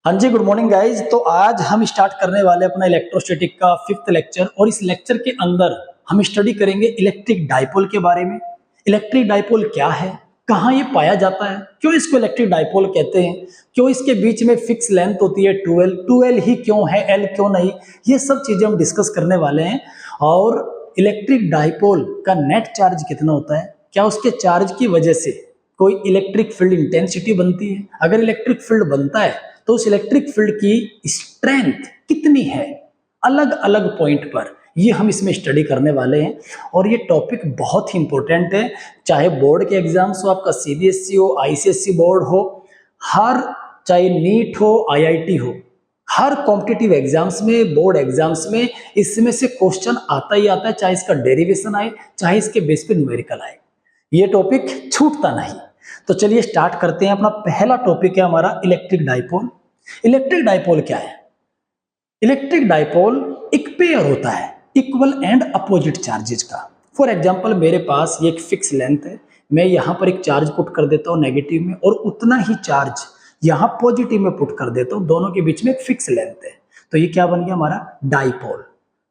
हाँ जी, good morning guys. तो आज हम स्टार्ट करने वाले अपना इलेक्ट्रोस्टैटिक का 5th लेक्चर और इस लेक्चर के अंदर हम स्टडी करेंगे इलेक्ट्रिक डाइपोल के बारे में। इलेक्ट्रिक डाइपोल क्या है, कहाँ ये पाया जाता है, क्यों इसको इलेक्ट्रिक डाइपोल कहते हैं, क्यों इसके बीच में फिक्स लेंथ होती है 12 ही क्यों है, एल क्यों नहीं, ये सब चीजें हम डिस्कस करने वाले हैं। और इलेक्ट्रिक डाइपोल का नेट चार्ज कितना होता है, क्या उसके चार्ज की वजह से कोई इलेक्ट्रिक फील्ड इंटेंसिटी बनती है, अगर इलेक्ट्रिक फील्ड बनता है तो उस इलेक्ट्रिक फील्ड की स्ट्रेंथ कितनी है अलग अलग पॉइंट पर, ये हम इसमें स्टडी करने वाले हैं। और ये टॉपिक बहुत ही इंपॉर्टेंट है, चाहे बोर्ड के एग्जाम्स हो, आपका सीबीएसई हो, आईसीएसई बोर्ड हो, हर चाहे नीट हो, आईआईटी हो, हर कॉम्पिटिटिव एग्जाम्स में, बोर्ड एग्जाम्स में इसमें से क्वेश्चन आता ही आता है, चाहे इसका डेरिवेशन आए, चाहे इसके बेस पे न्यूमेरिकल आए, ये टॉपिक छूटता नहीं। तो चलिए स्टार्ट करते हैं। अपना पहला टॉपिक है हमारा इलेक्ट्रिक डाइपोल। इलेक्ट्रिक डाइपोल क्या है? इलेक्ट्रिक डाइपोल एक पेयर होता है इक्वल एंड अपोजिट चार्जेस का। फॉर एग्जांपल मेरे पास ये एक फिक्स लेंथ है, मैं यहां पर एक चार्ज पुट कर देता हूं नेगेटिव में और उतना ही चार्ज यहां पॉजिटिव में पुट कर देता हूं, दोनों के बीच में एक फिक्स लेंथ है, तो ये क्या बन गया हमारा डाइपोल।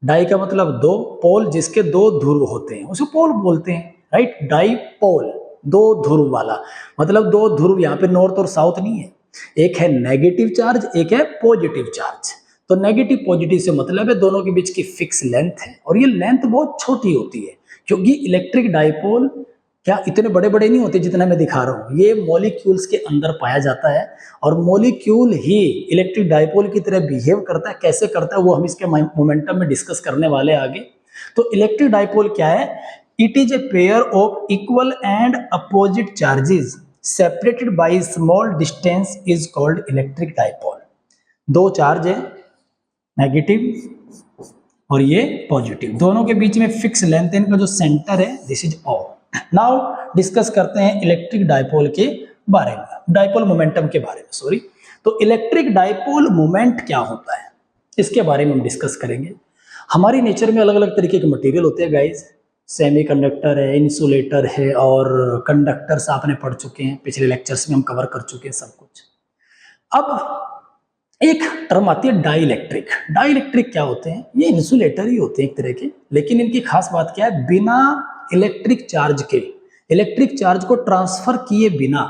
डाई का मतलब दो, पोल जिसके दो ध्रुव होते हैं उसे पोल बोलते हैं, राइट। डाइपोल दो ध्रुव वाला, मतलब दो ध्रुव, यहाँ पे नॉर्थ और साउथ नहीं है, एक है नेगेटिव चार्ज, एक है पॉजिटिव चार्ज। तो नेगेटिव पॉजिटिव से मतलब है दोनों के बीच की फिक्स लेंथ है, और ये लेंथ बहुत छोटी होती है क्योंकि इलेक्ट्रिक डाइपोल क्या इतने बड़े बड़े नहीं होते जितना मैं दिखा रहा हूँ, ये मॉलिक्यूल्स के अंदर पाया जाता है और मॉलिक्यूल ही इलेक्ट्रिक डाइपोल की तरह बिहेव करता है। कैसे करता है वो हम इसके मोमेंटम में डिस्कस करने वाले आगे। तो इलेक्ट्रिक डाइपोल क्या है? It is a pair of equal and opposite charges separated by small distance is called electric dipole. दो चार्ज है, नेगेटिव और ये पॉजिटिव, दोनों के बीच में फिक्स लेंथ है, इनका जो सेंटर है this is O. Now discuss करते हैं इलेक्ट्रिक डाइपोल के बारे में, डाइपोल मोमेंटम के बारे में, सॉरी। तो इलेक्ट्रिक डाइपोल मोमेंट क्या होता है इसके बारे में हम डिस्कस करेंगे। हमारी नेचर में अलग अलग तरीके के मटेरियल होते हैं गाइज, सेमीकंडक्टर है, इंसुलेटर है और कंडक्टर्स आपने पढ़ चुके हैं, पिछले लेक्चर्स में हम कवर कर चुके हैं सब कुछ। अब एक टर्म आती है डाइलेक्ट्रिक। डाइलेक्ट्रिक क्या होते हैं? ये इंसुलेटर ही होते हैं एक तरह के, लेकिन इनकी खास बात क्या है? बिना इलेक्ट्रिक चार्ज के, इलेक्ट्रिक चार्ज को ट्रांसफर किए बिना,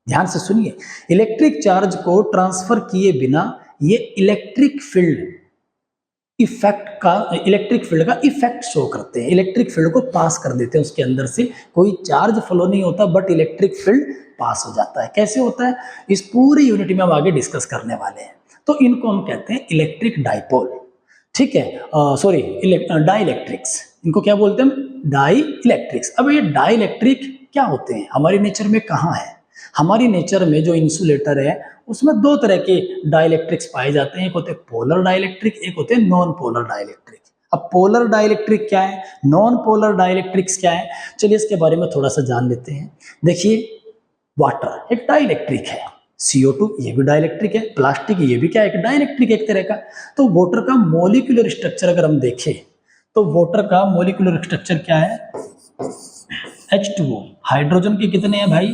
ध्यान से सुनिए, इलेक्ट्रिक चार्ज को ट्रांसफर किए बिना ये इलेक्ट्रिक फील्ड का इफेक्ट शो करते हैं, इलेक्ट्रिक फील्ड को पास कर देते हैं, उसके अंदर से कोई चार्ज फ्लो नहीं होता बट इलेक्ट्रिक फील्ड पास हो जाता है। कैसे होता है इस पूरी यूनिट में हम आगे डिस्कस करने वाले हैं। तो इनको हम कहते हैं इलेक्ट्रिक डाइपोल, ठीक है, सॉरी डाइलेक्ट्रिक्स, इनको क्या बोलते हैं हम? डाइलेक्ट्रिक्स। अब ये डाइलेक्ट्रिक क्या होते हैं, हमारी नेचर में कहाँ है? हमारी नेचर में जो इंसुलेटर है उसमें दो तरह के डाइलेक्ट्रिक्स पाए जाते हैं, एक होते हैं पोलर डाइलेक्ट्रिक, एक होते हैं नॉन पोलर डाइलेक्ट्रिक। अब पोलर डाइलेक्ट्रिक क्या है, नॉन पोलर डाइलेक्ट्रिक्स क्या है, चलिए इसके बारे में थोड़ा सा जान लेते हैं। देखिए वाटर एक डाइलेक्ट्रिक है, CO2 ये भी डाइलेक्ट्रिक है, प्लास्टिक ये भी क्या है, एक डाइलेक्ट्रिक एक तरह का। तो वाटर का मॉलिक्यूलर स्ट्रक्चर अगर हम देखें तो वाटर का मॉलिक्यूलर स्ट्रक्चर क्या है? H2O, हाइड्रोजन के कितने हैं भाई?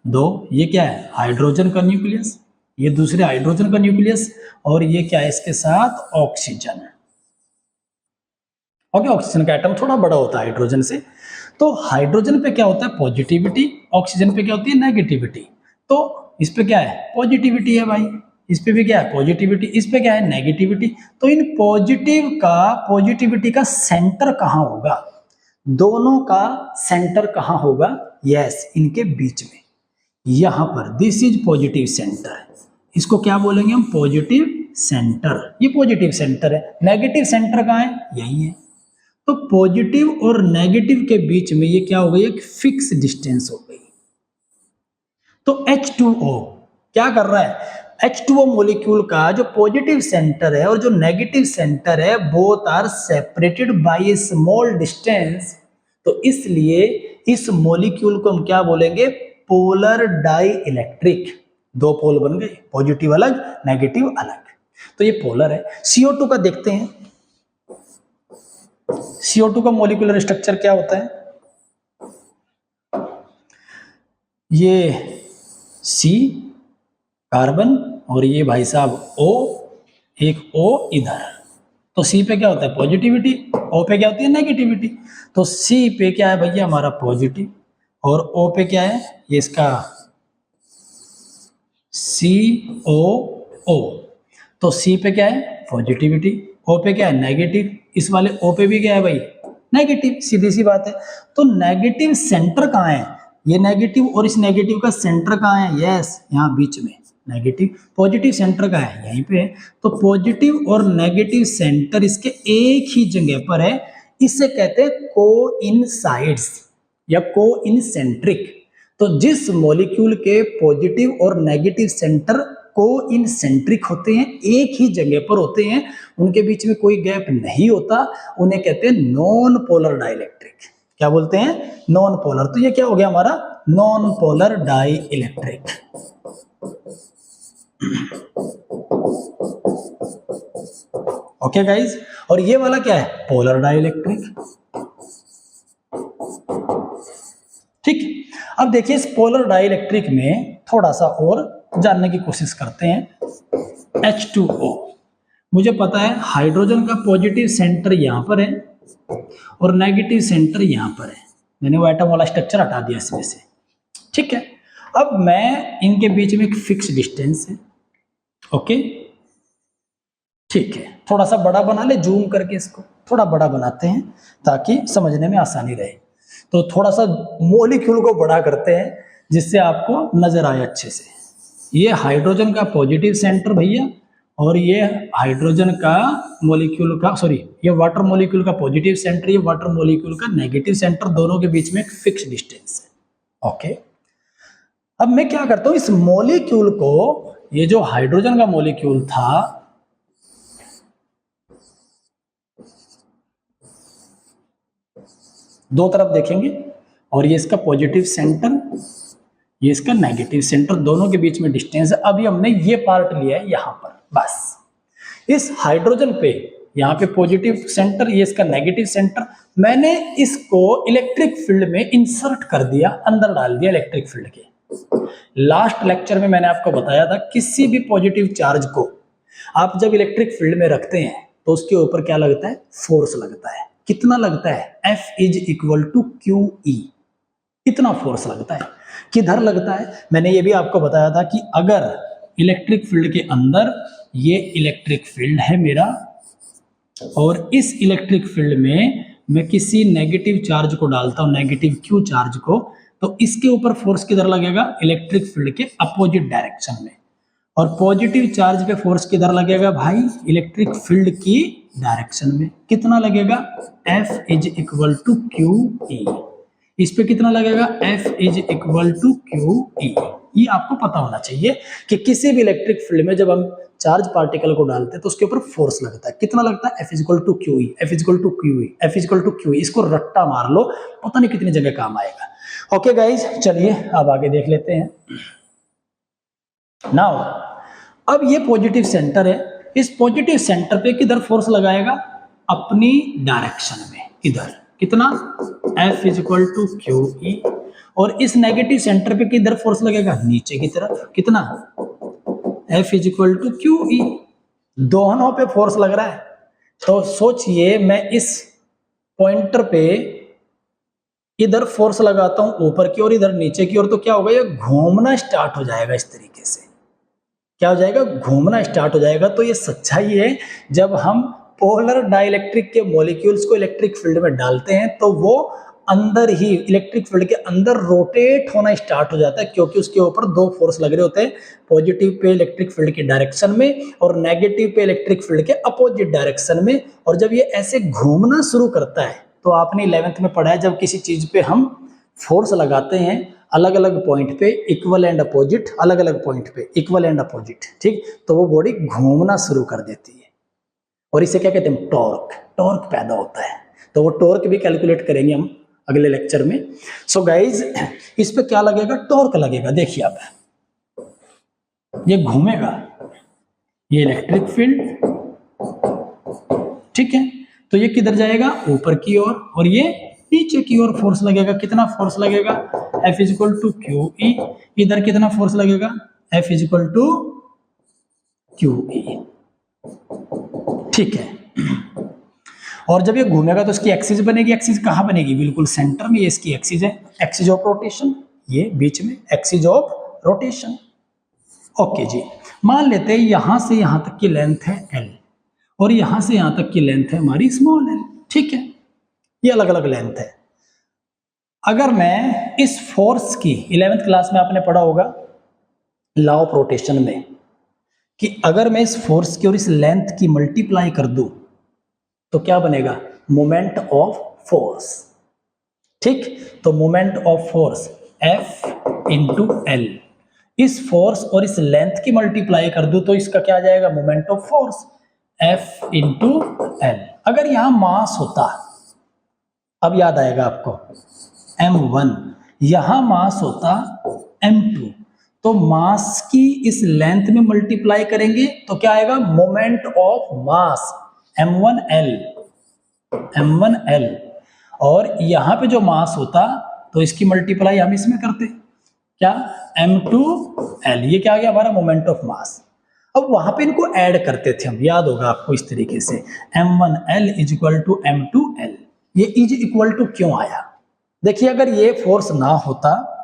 दो, ये क्या है? हाइड्रोजन का न्यूक्लियस, ये दूसरे हाइड्रोजन का न्यूक्लियस, और ये क्या है इसके साथ? ऑक्सीजन। ओके, ऑक्सीजन का एटम थोड़ा बड़ा होता है हाइड्रोजन से। तो हाइड्रोजन पे क्या होता है? पॉजिटिविटी, ऑक्सीजन पे क्या होती है? नेगेटिविटी। तो इस पे क्या है? पॉजिटिविटी है भाई, इस पे भी क्या है? पॉजिटिविटी, इस पे क्या है? नेगेटिविटी। तो इन पॉजिटिविटी का सेंटर कहां होगा? दोनों का सेंटर कहां होगा? यस, इनके बीच में, यहां पर, दिस इज पॉजिटिव सेंटर। इसको क्या बोलेंगे हम? Positive centre. ये पॉजिटिव सेंटर है। नेगेटिव सेंटर कहां है? यही है। तो पॉजिटिव और नेगेटिव के बीच में ये क्या हो गई? एक फिक्स डिस्टेंस हो गई। तो H2O क्या कर रहा है? H2O मॉलिक्यूल का जो पॉजिटिव सेंटर है और जो नेगेटिव सेंटर है, both are separated by a small distance. तो इसलिए इस मॉलिक्यूल को हम क्या बोलेंगे? Polar dielectric. दो पोल बन गए, पॉजिटिव अलग, नेगेटिव अलग, तो ये पोलर है। CO2 का देखते हैं, CO2 का मॉलिक्यूलर स्ट्रक्चर क्या होता है? ये C कार्बन और ये भाई साहब O, एक O इधर। तो C पे क्या होता है पॉजिटिविटी, O पे क्या होती है नेगेटिविटी। तो C पे क्या है भैया हमारा पॉजिटिव और O पे क्या है ये इसका COO। तो C पे क्या है पॉजिटिविटी, O पे क्या है नेगेटिव, इस वाले O पे भी क्या है भाई नेगेटिव, सीधी सी बात है। तो नेगेटिव सेंटर कहाँ है, ये नेगेटिव और इस नेगेटिव का सेंटर कहाँ है, यस यहाँ बीच में नेगेटिव। पॉजिटिव सेंटर का है यहीं पे है। तो पॉजिटिव और नेगेटिव सेंटर इसके एक ही जगह पर है, इसे कहते हैं कोइंसाइड्स या कोइंसेंट्रिक। तो जिस मॉलिक्यूल के पॉजिटिव और नेगेटिव सेंटर कोइंसेंट्रिक होते हैं, एक ही जगह पर होते हैं, उनके बीच में कोई गैप नहीं होता, उन्हें कहते हैं नॉन पोलर डाइइलेक्ट्रिक। क्या बोलते हैं नॉन पोलर। तो ये क्या हो गया हमारा non polar dielectric. Okay guys, और ये वाला क्या है पोलर डाइइलेक्ट्रिक। ठीक, अब देखिए इस पोलर डाइइलेक्ट्रिक में थोड़ा सा और जानने की कोशिश करते हैं। H2O, मुझे पता है हाइड्रोजन का पॉजिटिव सेंटर यहां पर है और नेगेटिव सेंटर यहां पर है, मैंने वो एटम वाला स्ट्रक्चर हटा दिया इसमें से। ठीक है, अब मैं इनके बीच में एक फिक्स डिस्टेंस है। ओके ठीक है, थोड़ा सा बड़ा बना ले, जूम करके इसको थोड़ा बड़ा बनाते हैं ताकि समझने में आसानी रहे। तो थोड़ा सा मॉलिक्यूल को बड़ा करते हैं जिससे आपको नजर आए अच्छे से। ये हाइड्रोजन का पॉजिटिव सेंटर भैया, और ये हाइड्रोजन का मॉलिक्यूल का ये वाटर मॉलिक्यूल का पॉजिटिव सेंटर, ये वाटर मॉलिक्यूल का नेगेटिव सेंटर, दोनों के बीच में एक फिक्स डिस्टेंस है। ओके, अब मैं क्या करता हूं इस मॉलिक्यूल को, ये जो हाइड्रोजन का मॉलिक्यूल था दो तरफ देखेंगे, और ये इसका पॉजिटिव सेंटर, ये इसका नेगेटिव सेंटर, दोनों के बीच में डिस्टेंस है। अभी हमने ये पार्ट लिया है यहां पर, बस इस हाइड्रोजन पे यहाँ पे पॉजिटिव सेंटर, ये इसका नेगेटिव सेंटर, मैंने इसको इलेक्ट्रिक फील्ड में इंसर्ट कर दिया, अंदर डाल दिया इलेक्ट्रिक फील्ड के। लास्ट लेक्चर में मैंने आपको बताया था किसी भी पॉजिटिव चार्ज को आप जब इलेक्ट्रिक फील्ड में रखते हैं तो उसके ऊपर क्या लगता है फोर्स लगता है। कितना लगता है F = QE, इतना फोर्स लगता है। किधर लगता है मैंने ये भी आपको बताया था कि अगर इलेक्ट्रिक फील्ड के अंदर ये इलेक्ट्रिक फील्ड है मेरा, और इस इलेक्ट्रिक फील्ड में मैं किसी नेगेटिव चार्ज को डालता हूं, नेगेटिव Q चार्ज को, तो इसके ऊपर फोर्स किधर लगेगा इलेक्ट्रिक फील्ड के अपोजिट डायरेक्शन में। और पॉजिटिव चार्ज पे फोर्स किधर लगेगा भाई इलेक्ट्रिक फील्ड की डायरेक्शन में। कितना लगेगा F = QE। इस पे कितना लगेगा F = QE। ये आपको पता होना चाहिए कि किसी भी इलेक्ट्रिक फील्ड में जब हम चार्ज पार्टिकल को डालते हैं तो उसके ऊपर फोर्स लगता है। कितना लगता है F = QE, F = QE, F = QE। इसको रट्टा मार लो, पता नहीं कितनी जगह काम आएगा। ओके गाइज, चलिए अब आगे देख लेते हैं। नाउ अब ये पॉजिटिव सेंटर है, इस पॉजिटिव सेंटर पे किधर फोर्स लगाएगा अपनी डायरेक्शन में, इधर। कितना F = QE। और इस नेगेटिव सेंटर पे किधर फोर्स लगेगा नीचे की तरफ। कितना F = QE। दोनों पे फोर्स लग रहा है। तो सोचिए मैं इस पॉइंटर पे इधर फोर्स लगाता हूं ऊपर की और इधर नीचे की ओर, तो क्या होगा ये घूमना स्टार्ट हो जाएगा। इस तरीके से क्या हो जाएगा घूमना स्टार्ट हो जाएगा। तो ये सच्चाई है, जब हम पोलर डाइइलेक्ट्रिक के मॉलिक्यूल्स को इलेक्ट्रिक फील्ड में डालते हैं तो वो अंदर ही इलेक्ट्रिक फील्ड के अंदर रोटेट होना स्टार्ट हो जाता है, क्योंकि उसके ऊपर दो फोर्स लग रहे होते हैं, पॉजिटिव पे इलेक्ट्रिक फील्ड की डायरेक्शन में और नेगेटिव पे इलेक्ट्रिक फील्ड के अपोजिट डायरेक्शन में। और जब ये ऐसे घूमना शुरू करता है तो आपने 11th में पढ़ा है, जब किसी चीज पे हम फोर्स लगाते हैं अलग अलग पॉइंट पे इक्वल एंड अपोजिट, अलग अलग पॉइंट पे इक्वल एंड अपोजिट, ठीक, तो वो बॉडी घूमना शुरू कर देती है और इसे क्या कहते हैं टॉर्क। टॉर्क पैदा होता है। तो वो टॉर्क भी कैलकुलेट करेंगे हम अगले लेक्चर में। सो गाइज इस पे क्या लगेगा टॉर्क लगेगा। देखिए आप ये घूमेगा, ये इलेक्ट्रिक फील्ड, ठीक है, तो ये किधर जाएगा ऊपर की ओर और ये नीचे की ओर फोर्स लगेगा। कितना फोर्स लगेगा F = QE। इधर कितना फोर्स लगेगा F = QE। ठीक है, और जब ये घूमेगा तो इसकी एक्सिस बनेगी। एक्सिस कहाँ बनेगी? बिल्कुल सेंटर में। ये इसकी एक्सिस है, एक्सिस ऑफ रोटेशन, ये बीच में एक्सिस ऑफ रोटेशन। ओके जी, मान लेते हैं यहां से यहां तक की लेंथ है L और यहां से यहां तक की लेंथ है हमारी स्मॉल l। ठीक है, ये अलग अलग लेंथ है। अगर मैं इस फोर्स की 11th क्लास में आपने पढ़ा होगा लॉ ऑफ रोटेशन में कि अगर मैं इस फोर्स की और इस लेंथ की मल्टीप्लाई कर दूं तो क्या बनेगा? Moment of force. ठीक, तो moment of force F into L। इस फोर्स और इस लेंथ की मल्टीप्लाई कर दूं तो इसका क्या आ जाएगा? Moment of force F into L। अगर यहां मास होता, अब याद आएगा आपको, M1, यहां मास होता M2, तो मास की इस लेंथ में मल्टीप्लाई करेंगे तो क्या आएगा? Moment of mass M1L। और यहां पे जो मास होता तो इसकी मल्टीप्लाई हम इसमें करते, क्या? M2L। ये क्या आ गया? हमारा मोमेंट ऑफ मास। अब वहां पे इनको ऐड करते थे हम, याद होगा आपको इस तरीके से, M1L is equal to M2L। ये इज इक्वल टू क्यों आया? देखिए, अगर ये फोर्स ना होता,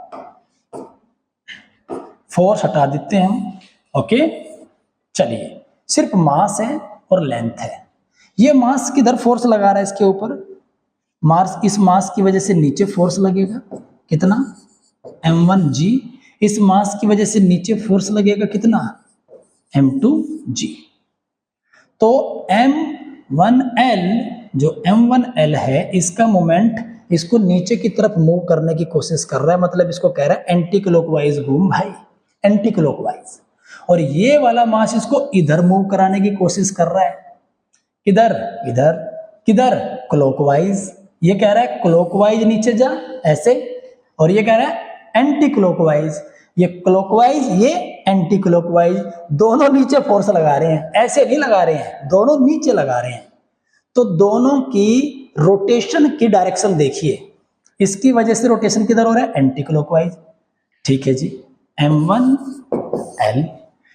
फोर्स हटा देते हैं हम, ओके, चलिए, सिर्फ मास है और लेंथ है। ये मास किधर फोर्स लगा रहा है? इसके ऊपर मास, इस मास की वजह से नीचे फोर्स लगेगा, कितना? M1G। इस मास की वजह से नीचे फोर्स लगेगा कितना? M2G। तो M1L, जो M1L है, इसका मोमेंट इसको नीचे की तरफ मूव करने की कोशिश कर रहा है, मतलब इसको कह रहा है एंटी क्लॉकवाइज घूम भाई, एंटी क्लॉकवाइज। और ये वाला मास इसको इधर मूव कराने की कोशिश कर रहा है, किधर? इधर। किधर? क्लॉकवाइज। ये कह रहा है क्लॉकवाइज नीचे जा, ऐसे, और ये कह रहा है एंटी क्लॉकवाइज। ये क्लॉकवाइज, ये एंटी क्लॉकवाइज, दोनों नीचे फोर्स लगा रहे हैं, ऐसे नहीं लगा रहे हैं, दोनों नीचे लगा रहे हैं। तो दोनों की रोटेशन की डायरेक्शन देखिए, इसकी वजह से रोटेशन किधर हो रहा है? Anti clockwise. ठीक है जी, M1L,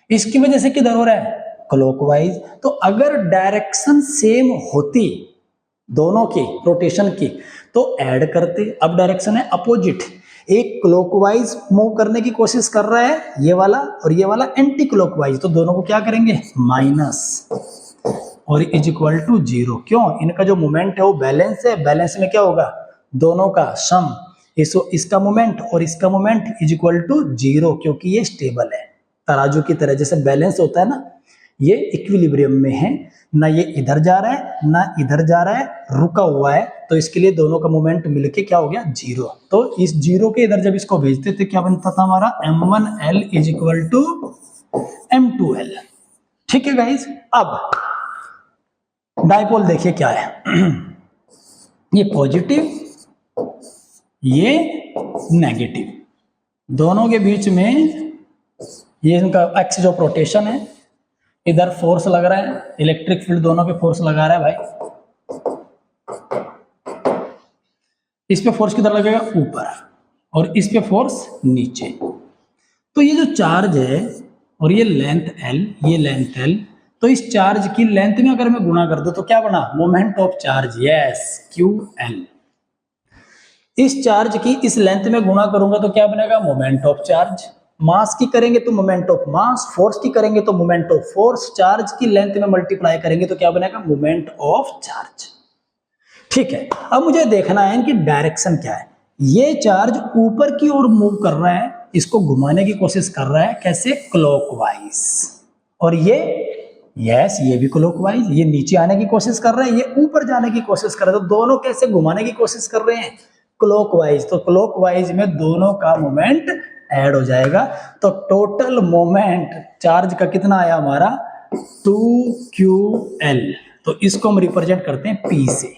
इसकी वजह से किधर हो रहा है? क्लॉकवाइज। तो अगर डायरेक्शन सेम होती दोनों की रोटेशन की तो ऐड करते। अब डायरेक्शन है अपोजिट, एक क्लॉकवाइज मूव करने की कोशिश कर रहा है ये वाला, और ये वाला एंटी क्लॉकवाइज, तो दोनों को क्या करेंगे? माइनस, और इज इक्वल टू 0। क्यों? इनका जो मोमेंट है वो बैलेंस है, बैलेंस में क्या होगा? दोनों का सम, इसका मोमेंट और इसका मोमेंट इज इक्वल टू 0, क्योंकि ये स्टेबल है, तराजू की तरह जैसे बैलेंस होता है ना, ये इक्विलिब्रियम में है, ना ये इधर जा रहा है ना इधर जा रहा है, रुका हुआ है, तो इसके लिए दोनों का मोमेंट मिलके क्या हो गया? 0। तो इस 0 के इधर जब इसको भेजते थे क्या बनता था हमारा? M1L is equal to M2L। ठीक है गाइस, अब डाइपोल देखिए क्या है। ये पॉजिटिव, ये नेगेटिव, दोनों के बीच में ये इनका एक्सिस ऑफ रोटेशन है। इधर फोर्स लग रहा है, इलेक्ट्रिक फील्ड दोनों पे फोर्स लगा रहा है भाई। इस पे फोर्स किधर लगेगा? ऊपर, और इस पे फोर्स नीचे। तो ये जो चार्ज है और ये लेंथ L, ये लेंथ L, तो इस चार्ज की लेंथ में अगर मैं गुणा कर दूं तो क्या बना? Moment of charge, yes, QL। इस चार्ज की इस लेंथ में गुणा करूंगा तो क्या बनेगा? Moment of charge. मास की करेंगे तो मोमेंट ऑफ मास, फोर्स की करेंगे तो मोमेंट ऑफ फोर्स, चार्ज की लेंथ में मल्टीप्लाई करेंगे तो क्या बनेगा? Moment of charge. ठीक है, अब मुझे देखना है कि डायरेक्शन क्या है। ये चार्ज ऊपर की ओर मूव कर रहा है, इसको घुमाने की कोशिश कर रहा है, कैसे? क्लॉकवाइज। और ये, यस, ये भी क्लॉकवाइज। ये नीचे आने की कोशिश कर रहा है, ये ऊपर जाने की कोशिश कर रहा है, तो दोनों कैसे घुमाने की कोशिश कर रहे हैं? क्लॉकवाइज। तो क्लॉकवाइज में दोनों का मोमेंट ऐड हो जाएगा, तो टोटल मोमेंट चार्ज का कितना आया हमारा? 2QL। तो इसको हम रिप्रेजेंट करते हैं P से,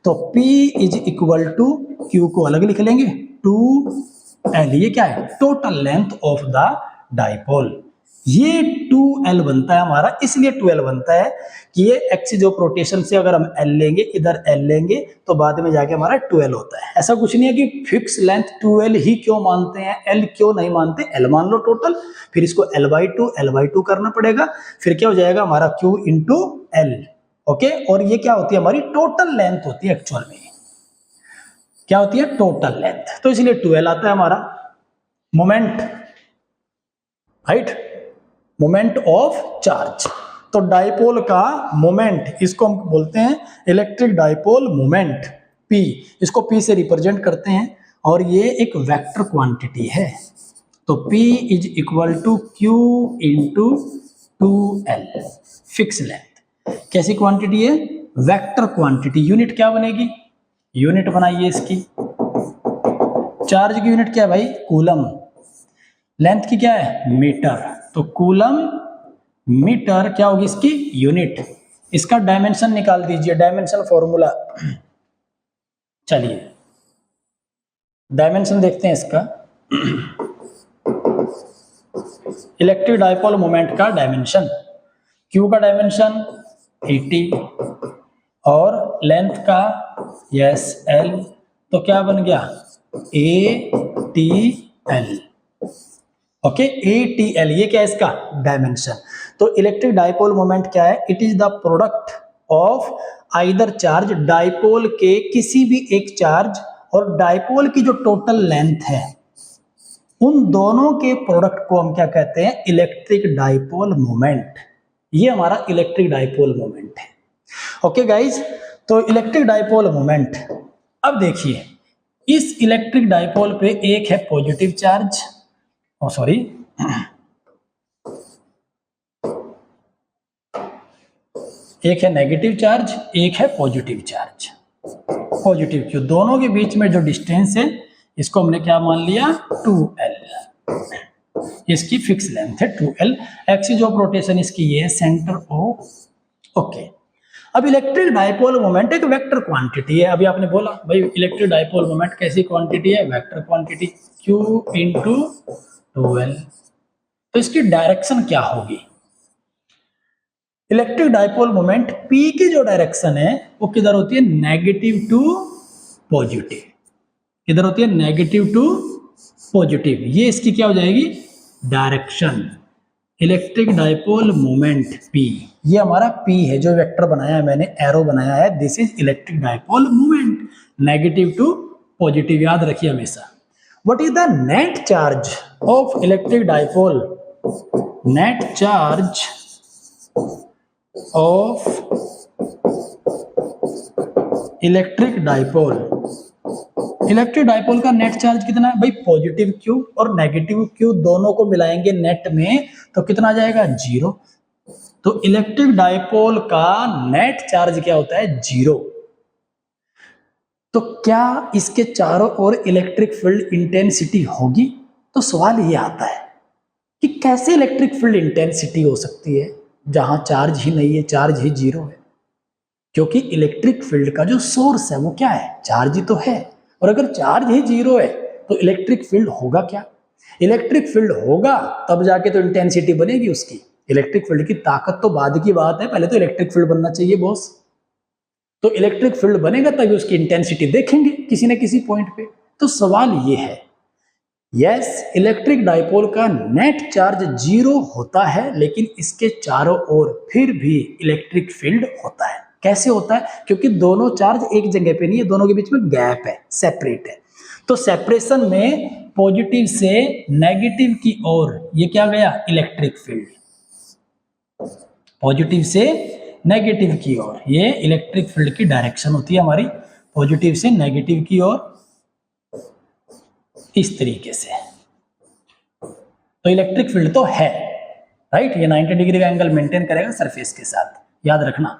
तो P is equal to, Q को अलग लिख लेंगे, 2L। ये क्या है? Total length of the dipole. ये 2L बनता है हमारा, इसलिए 2L बनता है कि ये एक्सिस ऑफ रोटेशन से अगर हम L लेंगे, इधर L लेंगे, तो बाद में जाके हमारा 2L होता है। ऐसा कुछ नहीं है कि फिक्स लेंथ 2L ही क्यों मानते हैं, L क्यों नहीं मानते, L मान लो टोटल, फिर इसको L/2 करना पड़ेगा, फिर क्या हो जाएगा हमारा Q इंटू L। ओके, और ये क्या होती है हमारी टोटल लेंथ होती है, एक्चुअल में क्या होती है टोटल लेंथ, तो इसलिए 2L आता है हमारा। Moment, right, moment of charge, तो डाइपोल का मोमेंट, इसको हम बोलते हैं इलेक्ट्रिक डाइपोल मोमेंट, P, इसको P से रिप्रेजेंट करते हैं, और ये एक वेक्टर क्वांटिटी है, तो P is equal to Q into 2L, fix length. कैसी क्वांटिटी है, वेक्टर क्वांटिटी। यूनिट क्या बनेगी, यूनिट बनाइए इसकी, चार्ज की यूनिट क्या है भाई, कूलम, लेंथ की क्या है मीटर, तो कूलम मीटर क्या होगी इसकी यूनिट। इसका डायमेंशन निकाल दीजिए, डायमेंशन फॉर्मूला, चलिए डायमेंशन देखते हैं इसका। इलेक्ट्रिक डाइपोल मोमेंट का डायमेंशन, Q का डायमेंशन 80 और लेंथ का यस L, तो क्या बन गया ATL। ओके, ATL, ये क्या है इसका डायमेंशन। तो इलेक्ट्रिक डाइपोल मोमेंट क्या है, it is the product of either charge, dipole के किसी भी एक चार्ज और डाइपोल की जो टोटल लेंथ है, उन दोनों के प्रोडक्ट को हम क्या कहते हैं, इलेक्ट्रिक डाइपोल मोमेंट। ये हमारा इलेक्ट्रिक डाइपोल मोमेंट है। ओके गाइज, तो इलेक्ट्रिक डाइपोल मोमेंट, अब देखिए इस इलेक्ट्रिक डाइपोल पे एक है पॉजिटिव चार्ज, सॉरी एक है नेगेटिव चार्ज, एक है पॉजिटिव चार्ज, पॉजिटिव क्यू, दोनों के बीच में जो डिस्टेंस है इसको हमने क्या मान लिया 2L, इसकी फिक्स लेंथ है 2L, एक्सिस ऑफ रोटेशन इसकी ये सेंटर ओ। ओके, अब इलेक्ट्रिक डाइपोल मोमेंट एक वेक्टर क्वांटिटी है। अभी आपने बोला भाई इलेक्ट्रिक डाइपोल मोमेंट कैसी क्वांटिटी है, vector quantity, Q into 2L, तो इसकी डायरेक्शन क्या होगी, इलेक्ट्रिक डाइपोल मोमेंट P की जो डायरेक्शन है वो किधर होती है, नेगेटिव टू पॉजिटिव, किधर होती है नेगेटिव टू पॉजिटिव, ये इसकी क्या हो जाएगी direction. Electric dipole moment P, ये हमारा P है जो वेक्टर बनाया है मैंने, एरो बनाया है, this is electric dipole moment, negative to positive, याद रखिए हमेशा। What is the net charge of electric dipole? Net charge of electric dipole. Electric dipole का नेट चार्ज कितना है भाई, पॉजिटिव Q और नेगेटिव Q दोनों को मिलाएंगे नेट में तो कितना आ जाएगा 0। तो इलेक्ट्रिक डाइपोल का नेट चार्ज क्या होता है 0। तो क्या इसके चारों ओर इलेक्ट्रिक फील्ड इंटेंसिटी होगी, तो सवाल ये आता है कि कैसे इलेक्ट्रिक फील्ड इंटेंसिटी हो सकती है जहां चार्ज ही नहीं है, चार्ज ही 0 है, क्योंकि इलेक्ट्रिक फील्ड का जो सोर्स है वो क्या है, चार्ज ही तो है, और अगर चार्ज ही 0 है तो इलेक्ट्रिक फील्ड होगा क्या, इलेक्ट्रिक फील्ड होगा तब जाके तो इंटेंसिटी बनेगी उसकी। इलेक्ट्रिक फील्ड की ताकत तो बाद की बात है, पहले तो इलेक्ट्रिक फील्ड बनना चाहिए बॉस, तो इलेक्ट्रिक फील्ड बनेगा तभी उसकी इंटेंसिटी देखेंगे किसी न किसी पॉइंट पे। तो सवाल ये है, यस इलेक्ट्रिक डाइपोल का नेट चार्ज 0 होता है, लेकिन इसके चारों ओर फिर भी इलेक्ट्रिक फील्ड होता है। कैसे होता है, क्योंकि दोनों चार्ज एक जगह पे नहीं है, दोनों के बीच में गैप है, सेपरेट है। तो सेपरेशन में पॉजिटिव से नेगेटिव की ओर ये क्या गया इलेक्ट्रिक फील्ड, पॉजिटिव से नेगेटिव की ओर ये इलेक्ट्रिक फील्ड की डायरेक्शन होती है हमारी, पॉजिटिव से नेगेटिव की ओर इस तरीके से। तो इलेक्ट्रिक फील्ड तो है, राइट, ये 90 डिग्री का एंगल मेंटेन करेगा सरफेस के साथ, याद रखना,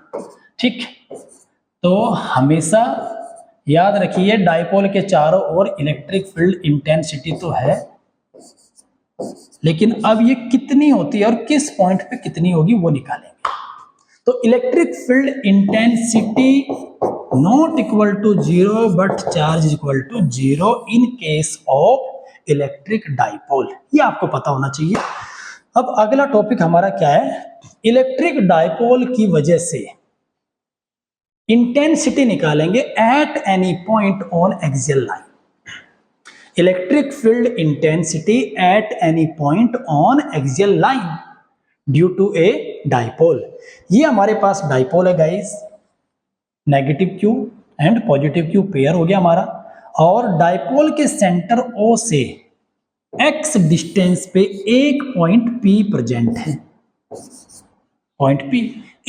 ठीक। तो हमेशा याद रखिए डाइपोल के चारों ओर इलेक्ट्रिक फील्ड इंटेंसिटी तो है, लेकिन अब ये कितनी होती है और किस पॉइंट पे कितनी होगी वो निकालेंगे। तो electric field intensity not equal to 0 but charge equal to 0 in case of electric dipole, ये आपको पता होना चाहिए। अब अगला टॉपिक हमारा क्या है, इलेक्ट्रिक डायपोल की वजह से इंटेंसिटी निकालेंगे at any point on axial line. Electric field intensity at any point on axial line due to a dipole. ये हमारे पास डायपोल है guys, negative Q and positive Q pair हो गया हमारा, और डायपोल के सेंटर ओ से x डिस्टेंस पे एक पॉइंट P प्रेजेंट है। पॉइंट P,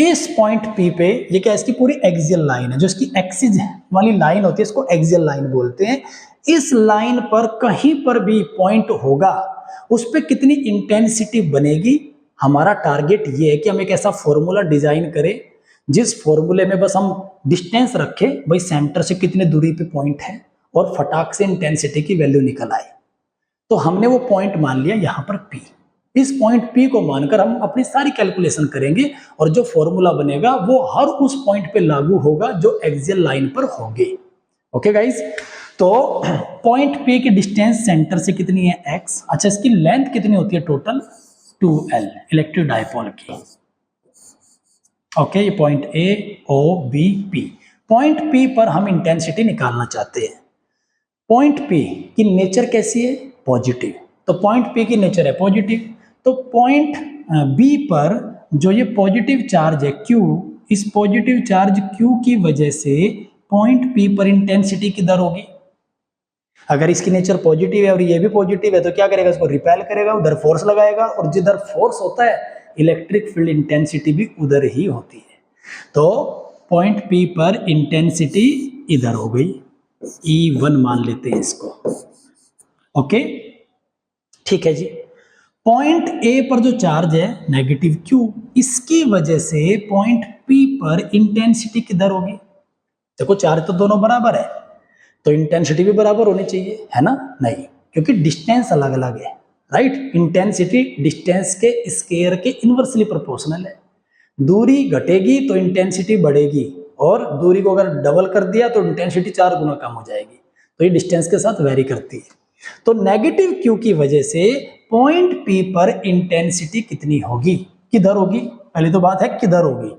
इस पॉइंट P पे ये क्या, इसकी पूरी एक्सियल लाइन है, जो इसकी एक्सिस वाली लाइन होती है इसको एक्सियल लाइन बोलते हैं। इस लाइन पर कहीं पर भी पॉइंट होगा, उस पे कितनी इंटेंसिटी बनेगी, हमारा टारगेट ये है कि हम एक ऐसा फॉर्मूला डिजाइन करें जिस फॉर्मूले में बस हम डिस्टेंस रखें, भाई सेंटर से कितने दूरी पे पॉइंट है, और फटाक से इंटेंसिटी की वैल्यू निकल आए। तो हमने वो पॉइंट मान लिया यहाँ पर P। इस पॉइंट P को मानकर हम अपनी सारी कैलकुलेशन करेंगे, और जो फॉर्मूला बनेगा वो हर उस पॉइंट पे लागू होगा जो एक्सियल लाइन पर होंगे। ओके गाइस, तो पॉइंट P की डिस्टेंस सेंटर से कितनी है, x। अच्छा, इसकी लेंथ कितनी होती है टोटल, 2L, इलेक्ट्रिक डायपोल की। ओके, ये point A, O, B, P। Point P पर हम इंटेंसिटी निकालना चाहते हैं। पॉइंट P की नेचर कैसी है, पॉजिटिव, तो पॉइंट P की नेचर है पॉजिटिव। तो पॉइंट B पर जो ये पॉजिटिव चार्ज है Q, इस पॉजिटिव चार्ज Q की वजह से पॉइंट P पर इंटेंसिटी किधर होगी। अगर इसकी नेचर पॉजिटिव है और ये भी पॉजिटिव है तो क्या करेगा, इसको रिपेल करेगा, उधर फोर्स लगाएगा, और जिधर फोर्स होता है इलेक्ट्रिक फील्ड इंटेंसिटी भी उधर ही होती है। तो पॉइंट P पर इंटेंसिटी इधर हो गई, E1 मान लेते हैं इसको। ओके, ठीक है जी। पॉइंट A पर जो चार्ज है नेगेटिव Q, इसकी वजह से पॉइंट P पर इंटेंसिटी किधर होगी। देखो चार्ज तो दोनों बराबर है, तो इंटेंसिटी भी बराबर होनी चाहिए, है ना, नहीं, क्योंकि डिस्टेंस अलग अलग है, राइट। इंटेंसिटी डिस्टेंस के स्क्वायर के इनवर्सली प्रोपोर्शनल है। दूरी घटेगी तो इंटेंसिटी बढ़ेगी, और दूरी को अगर डबल कर दिया तो इंटेंसिटी 4 गुना कम हो जाएगी। तो ये डिस्टेंस के साथ वेरी करती है। तो नेगेटिव Q की वजह से पॉइंट P पर इंटेंसिटी कितनी होगी, किधर होगी, पहले तो बात है किधर होगी।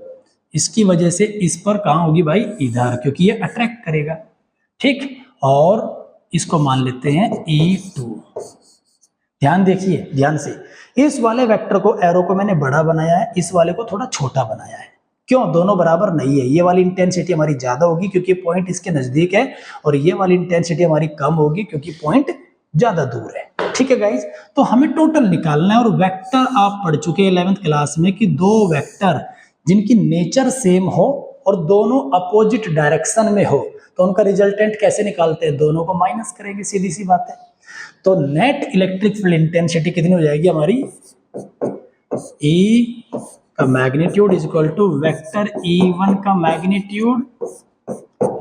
इसकी वजह से इस पर कहां होगी भाई, इधर, क्योंकि ये अट्रैक्ट करेगा, ठीक। और इसको मान लेते हैं E2। ध्यान देखिए, ध्यान से, इस वाले वेक्टर को, एरो को मैंने बड़ा बनाया है, इस वाले को थोड़ा छोटा बनाया है। क्यों, दोनों बराबर नहीं है। ये वाली इंटेंसिटी हमारी ज्यादा होगी क्योंकि पॉइंट इसके नजदीक है, और ये वाली इंटेंसिटी हमारी कम होगी क्योंकि पॉइंट ज्यादा दूर है। ठीक है गाइस, तो हमें टोटल निकालना है। और वेक्टर आप पढ़ चुके 11th क्लास में कि दो वेक्टर जिनकी नेचर सेम हो और दोनों अपोजिट डायरेक्शन में हो तो उनका रिजल्टेंट कैसे निकालते हैं, दोनों को माइनस करेंगे, सीधी सी बात है। तो नेट इलेक्ट्रिक फील्ड इंटेंसिटी कितनी हो जाएगी हमारी, E का magnitude is equal to vector E1 का मैग्नीट्यूड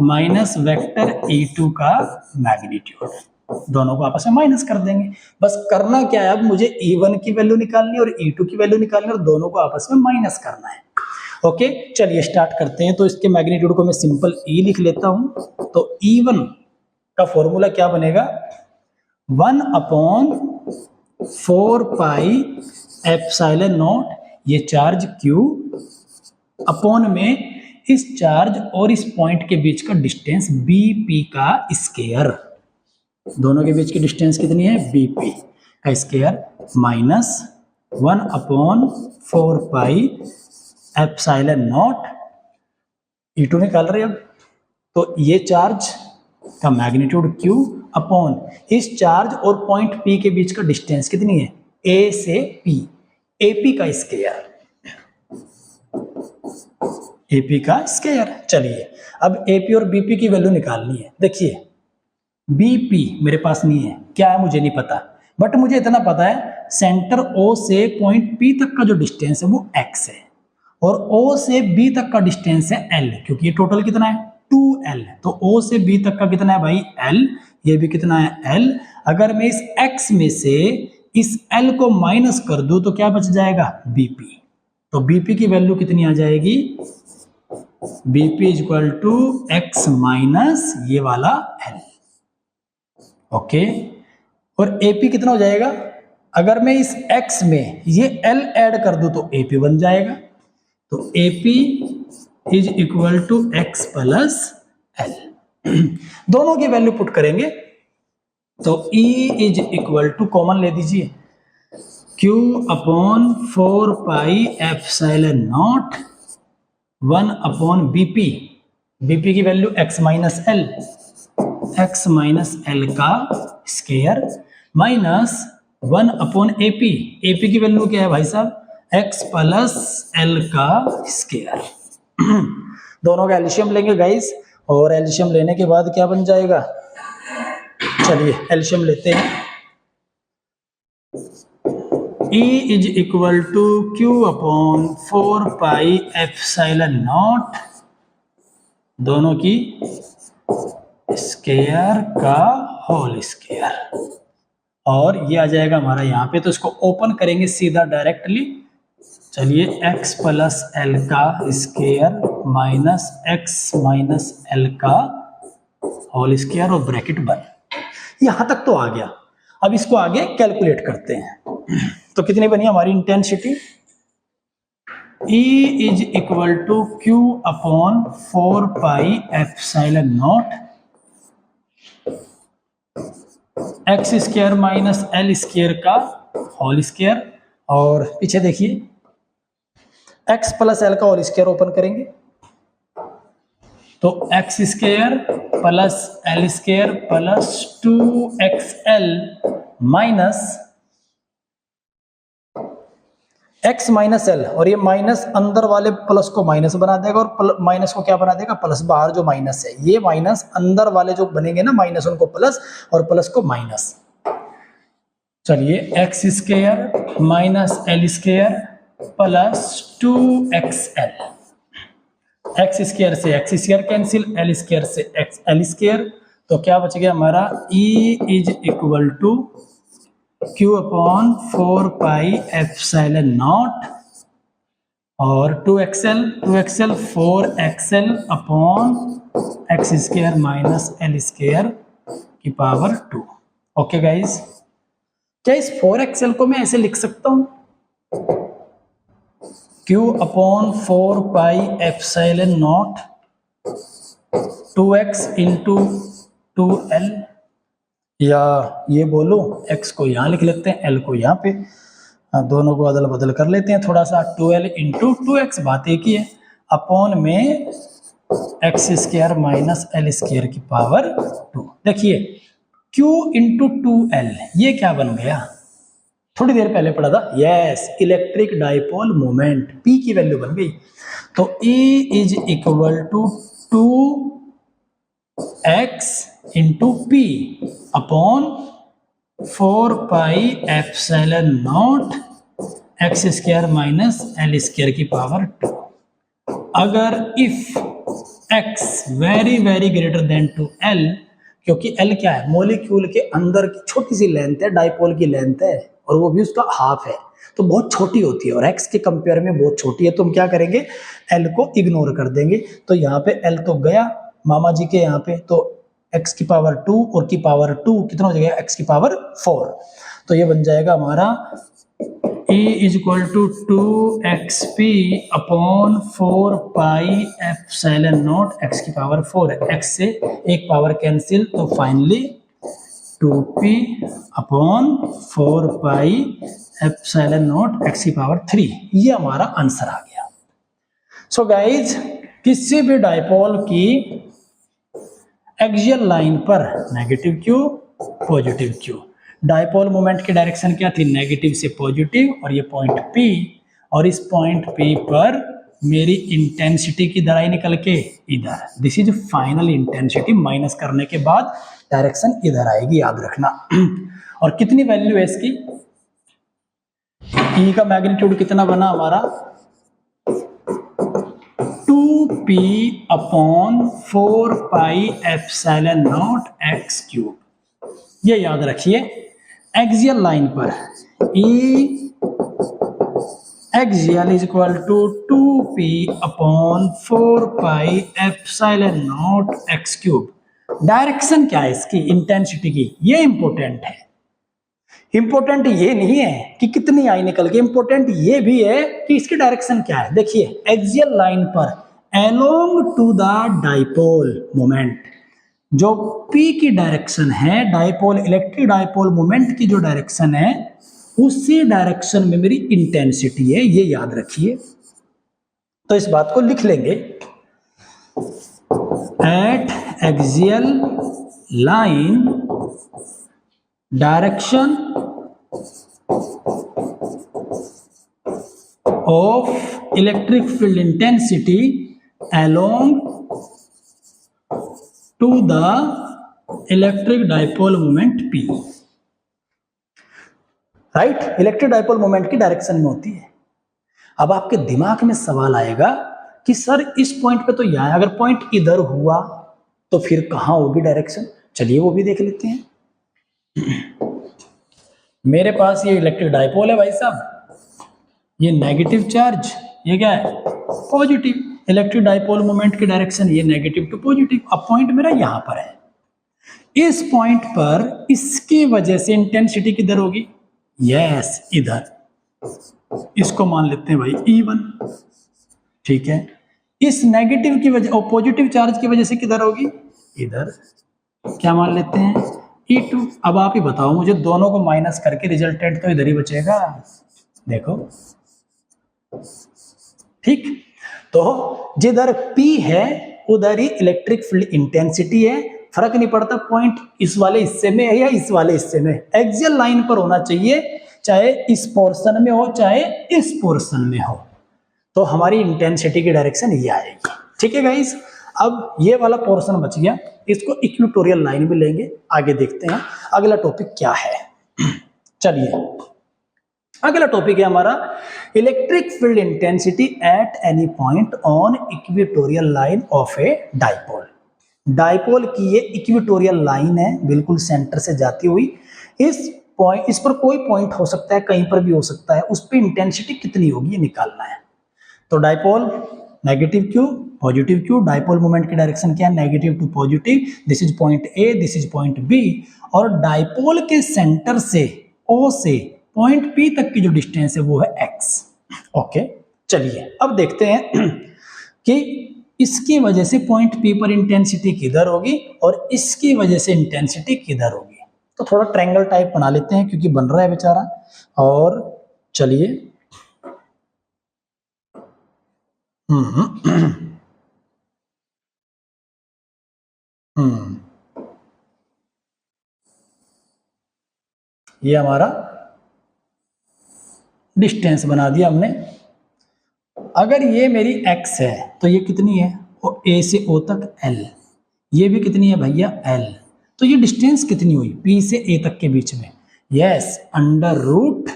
माइनस वेक्टर E2 का मैग्नीट्यूड, दोनों को आपस में माइनस कर देंगे। बस करना क्या है, अब मुझे E1 की वैल्यू निकालनी है और E2 की वैल्यू निकालनी है, और दोनों को आपस में माइनस करना है। ओके, चलिए स्टार्ट करते हैं। तो इसके मैग्नीट्यूड को मैं सिंपल E लिख लेता हूं। तो E1 का फॉर्मूला क्या बनेगा, 1/4 पाई एप्सिलॉन नॉट, ये चार्ज Q अपॉन में इस चार्ज और इस पॉइंट के बीच का डिस्टेंस BP का स्क्वायर, दोनों के बीच की डिस्टेंस कितनी है, BP का square, minus 1/4 pi epsilon not, E2 निकाल रहे हैं अब। तो ये चार्ज का मैग्नीट्यूड Q अपॉन इस चार्ज और पॉइंट P के बीच का डिस्टेंस कितनी है, A से P, AP का स्क्वायर, AP का स्क्वायर। चलिए अब AP और BP की वैल्यू निकालनी है। देखिए BP मेरे पास नहीं है, क्या है मुझे नहीं पता, बट मुझे इतना पता है सेंटर O से पॉइंट P तक का जो डिस्टेंस है वो x है, और O से B तक का डिस्टेंस है L, क्योंकि ये टोटल कितना है 2L। तो O से B तक का कितना है भाई L, ये भी कितना है L। अगर मैं इस x में से इस L को माइनस कर दूं तो क्या बच जाएगा, BP। तो BP की वैल्यू कितनी आ जाएगी, BP is equal to x minus ये वाला L। ओके, और AP कितना हो जाएगा, अगर मैं इस x में ये l ऐड कर दूं तो AP बन जाएगा। तो AP is equal to x plus l। दोनों की वैल्यू पुट करेंगे तो E is equal to common ले दीजिए Q upon 4 pi epsilon naught 1 upon BP। BP की वैल्यू x माइनस एल का square minus 1 upon AP। AP की value क्या है भाई साहब, x प्लस एल का स्क्वायर। दोनों का एलसीएम लेंगे गाइस, और एलसीएम लेने के बाद क्या बन जाएगा, चलिए एलसीएम लेते हैं। E is equal to Q upon 4 pi epsilon naught, दोनों की स्क्वायर का होल स्क्वायर, और ये आ जाएगा हमारा यहाँ पे। तो इसको ओपन करेंगे सीधा डायरेक्टली। चलिए x प्लस एल का square minus x minus L का होल स्क्वायर और ब्रैकेट बंद। यहां तक तो आ गया। अब इसको आगे कैलकुलेट करते हैं। तो कितनी बनी हमारी intensity, E is equal to Q upon 4 pi epsilon naught x square minus L square का होल स्क्वायर, और पीछे देखिए x प्लस एल का होल स्क्वायर ओपन करेंगे तो x square plus L square plus 2xl minus x minus L, और ये minus अंदर वाले प्लस को माइनस बना देगा और माइनस को क्या बना देगा, प्लस। बाहर जो माइनस है ये माइनस, अंदर वाले जो बनेंगे ना माइनस उनको प्लस और प्लस को माइनस। चलिए x square minus L square plus 2xl, x square से x square cancel, L square से एक्स एल स्क्वायर, तो क्या बच गया हमारा, E is equal to Q upon 4 pi epsilon naught और 2xl 4xl upon x square minus L square की power 2। Okay guys, क्या इस 4xl को मैं ऐसे लिख सकता हूं, Q upon 4 pi epsilon not 2x into 2l, या ये बोलो x को यहाँ लिख लेते हैं, l को यहाँ पे, दोनों को अदल बदल कर लेते हैं थोड़ा सा, 2l इंटू 2x, बात एक ही है, अपॉन में x square minus L square की पावर 2। देखिए Q इंटू 2l ये क्या बन गया, थोड़ी देर पहले पढ़ा था, yes, electric dipole moment, P की वैल्यू बन गई। तो E is equal to 2x into P upon 4 pi epsilon naught x square minus L square की पावर 2। अगर if x very very greater than to l, क्योंकि l क्या है, molecule के अंदर की छोटी सी लेंथ है, डाइपोल की लेंथ है, और वो भी उसका हाफ है, तो बहुत छोटी होती है और x के कंपेयर में बहुत छोटी है, तो हम क्या करेंगे, l को इग्नोर कर देंगे। तो यहाँ पे l तो गया मामा जी के यहाँ पे, तो x की पावर 2 और की पावर 2 कितना हो जाएगा, x की पावर 4। तो ये बन जाएगा हमारा E is equal to 2xp upon 4 pi epsilon naught x की पावर 4 है, x से एक पावर कैंसिल, तो finally 2p upon 4 pi epsilon naught x की पावर 3, ये हमारा आंसर आ गया। सो गाइज, किसी भी डाइपोल की एक्सियल लाइन पर negative Q positive Q, dipole moment की डायरेक्शन क्या थी, नेगेटिव से पॉजिटिव, और ये पॉइंट P, और इस पॉइंट P पर मेरी इंटेंसिटी की दराई निकल के इधर, this is final intensity, minus करने के बाद डायरेक्शन इधर आएगी, याद रखना। और कितनी वैल्यू है इसकी, E का मैग्नीट्यूड कितना बना हमारा, 2p upon 4 pi epsilon naught x cube, ये याद रखिए। एक्सियल लाइन पर E axial is equal to 2p upon 4 pi epsilon naught x cube. Direction क्या है इसकी, इंटेंसिटी की, ये इंपॉर्टेंट है। इंपॉर्टेंट ये नहीं है कि कितनी आई निकल के, इंपॉर्टेंट ये भी है कि इसकी डायरेक्शन क्या है। देखिए एक्सियल लाइन पर along to the dipole moment, जो P की डायरेक्शन है, डाइपोल इलेक्ट्रिक डाइपोल मोमेंट की जो डायरेक्शन है, उसी डायरेक्शन में मेरी इंटेंसिटी है, ये याद रखिए। तो इस बात को लिख लेंगे, at axial line direction of electric field intensity along to the electric dipole moment P, right. Electric dipole moment की डायरेक्शन में होती है। अब आपके दिमाग में सवाल आएगा कि सर इस पॉइंट पे तो यहां है, अगर पॉइंट इधर हुआ तो फिर कहां होगी डायरेक्शन? चलिए वो भी देख लेते हैं। मेरे पास ये इलेक्ट्रिक डाइपोल है भाई साहब, ये नेगेटिव चार्ज, ये क्या है पॉजिटिव। इलेक्ट्रिक डाइपोल मोमेंट की डायरेक्शन ये नेगेटिव टू पॉजिटिव। अब पॉइंट मेरा यहां पर है, इस पॉइंट पर इसकी वजह से इंटेंसिटी किधर होगी? यस इधर, इसको मान लेते हैं भाई E1, ठीक है। इस नेगेटिव की वजह और पॉजिटिव चार्ज की वजह से किधर होगी? इधर, क्या मान लेते हैं? E2। अब आप ही बताओ मुझे, दोनों को माइनस करके रिजल्टेंट तो इधर ही बचेगा, देखो, ठीक। तो जिधर P है उधर ही इलेक्ट्रिक फील्ड इंटेंसिटी है, फर्क नहीं पड़ता पॉइंट इस वाले हिस्से में है या इस वाले हिस्से में, एक्सियल लाइन पर होना चाहिए, चाहे इस पोर्शन में हो चाहे इस पोर्शन में हो। तो हमारी इंटेंसिटी की डायरेक्शन ये आएगी, ठीक है गाइस। अब ये वाला पोर्शन बच गया, इसको इक्वेटोरियल लाइन भी लेंगे। आगे देखते हैं अगला टॉपिक क्या है। चलिए अगला टॉपिक है हमारा electric field intensity at any point on equatorial line of a dipole. Dipole की ये इक्वेटोरियल लाइन है, बिल्कुल सेंटर से जाती हुई। इस पर कोई पॉइंट हो सकता है, कहीं पर भी हो सकता है, उस पर इंटेंसिटी कितनी होगी ये निकालना है। तो dipole negative Q positive Q, dipole moment की डायरेक्शन क्या है? Negative to positive. This is point A, this is point B, और डाइपोल के सेंटर से O से पॉइंट P तक की जो डिस्टेंस है वो है x। ओके, चलिए अब देखते हैं कि इसकी वजह से पॉइंट P पर इंटेंसिटी किधर होगी और इसकी वजह से इंटेंसिटी किधर होगी। तो थोड़ा ट्रायंगल टाइप बना लेते हैं क्योंकि बन रहा है बेचारा। और चलिए ये हमारा डिस्टेंस बना दिया हमने। अगर ये मेरी x है तो ये कितनी है? और A से O तक L, ये भी कितनी है भैया? L। तो ये डिस्टेंस कितनी हुई P से A तक के बीच में? Yes, under root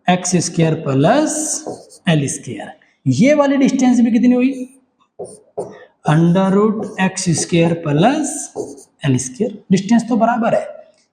x square plus L square. ये वाली डिस्टेंस भी कितनी हुई? Under root x square plus L square. Distance तो बराबर है,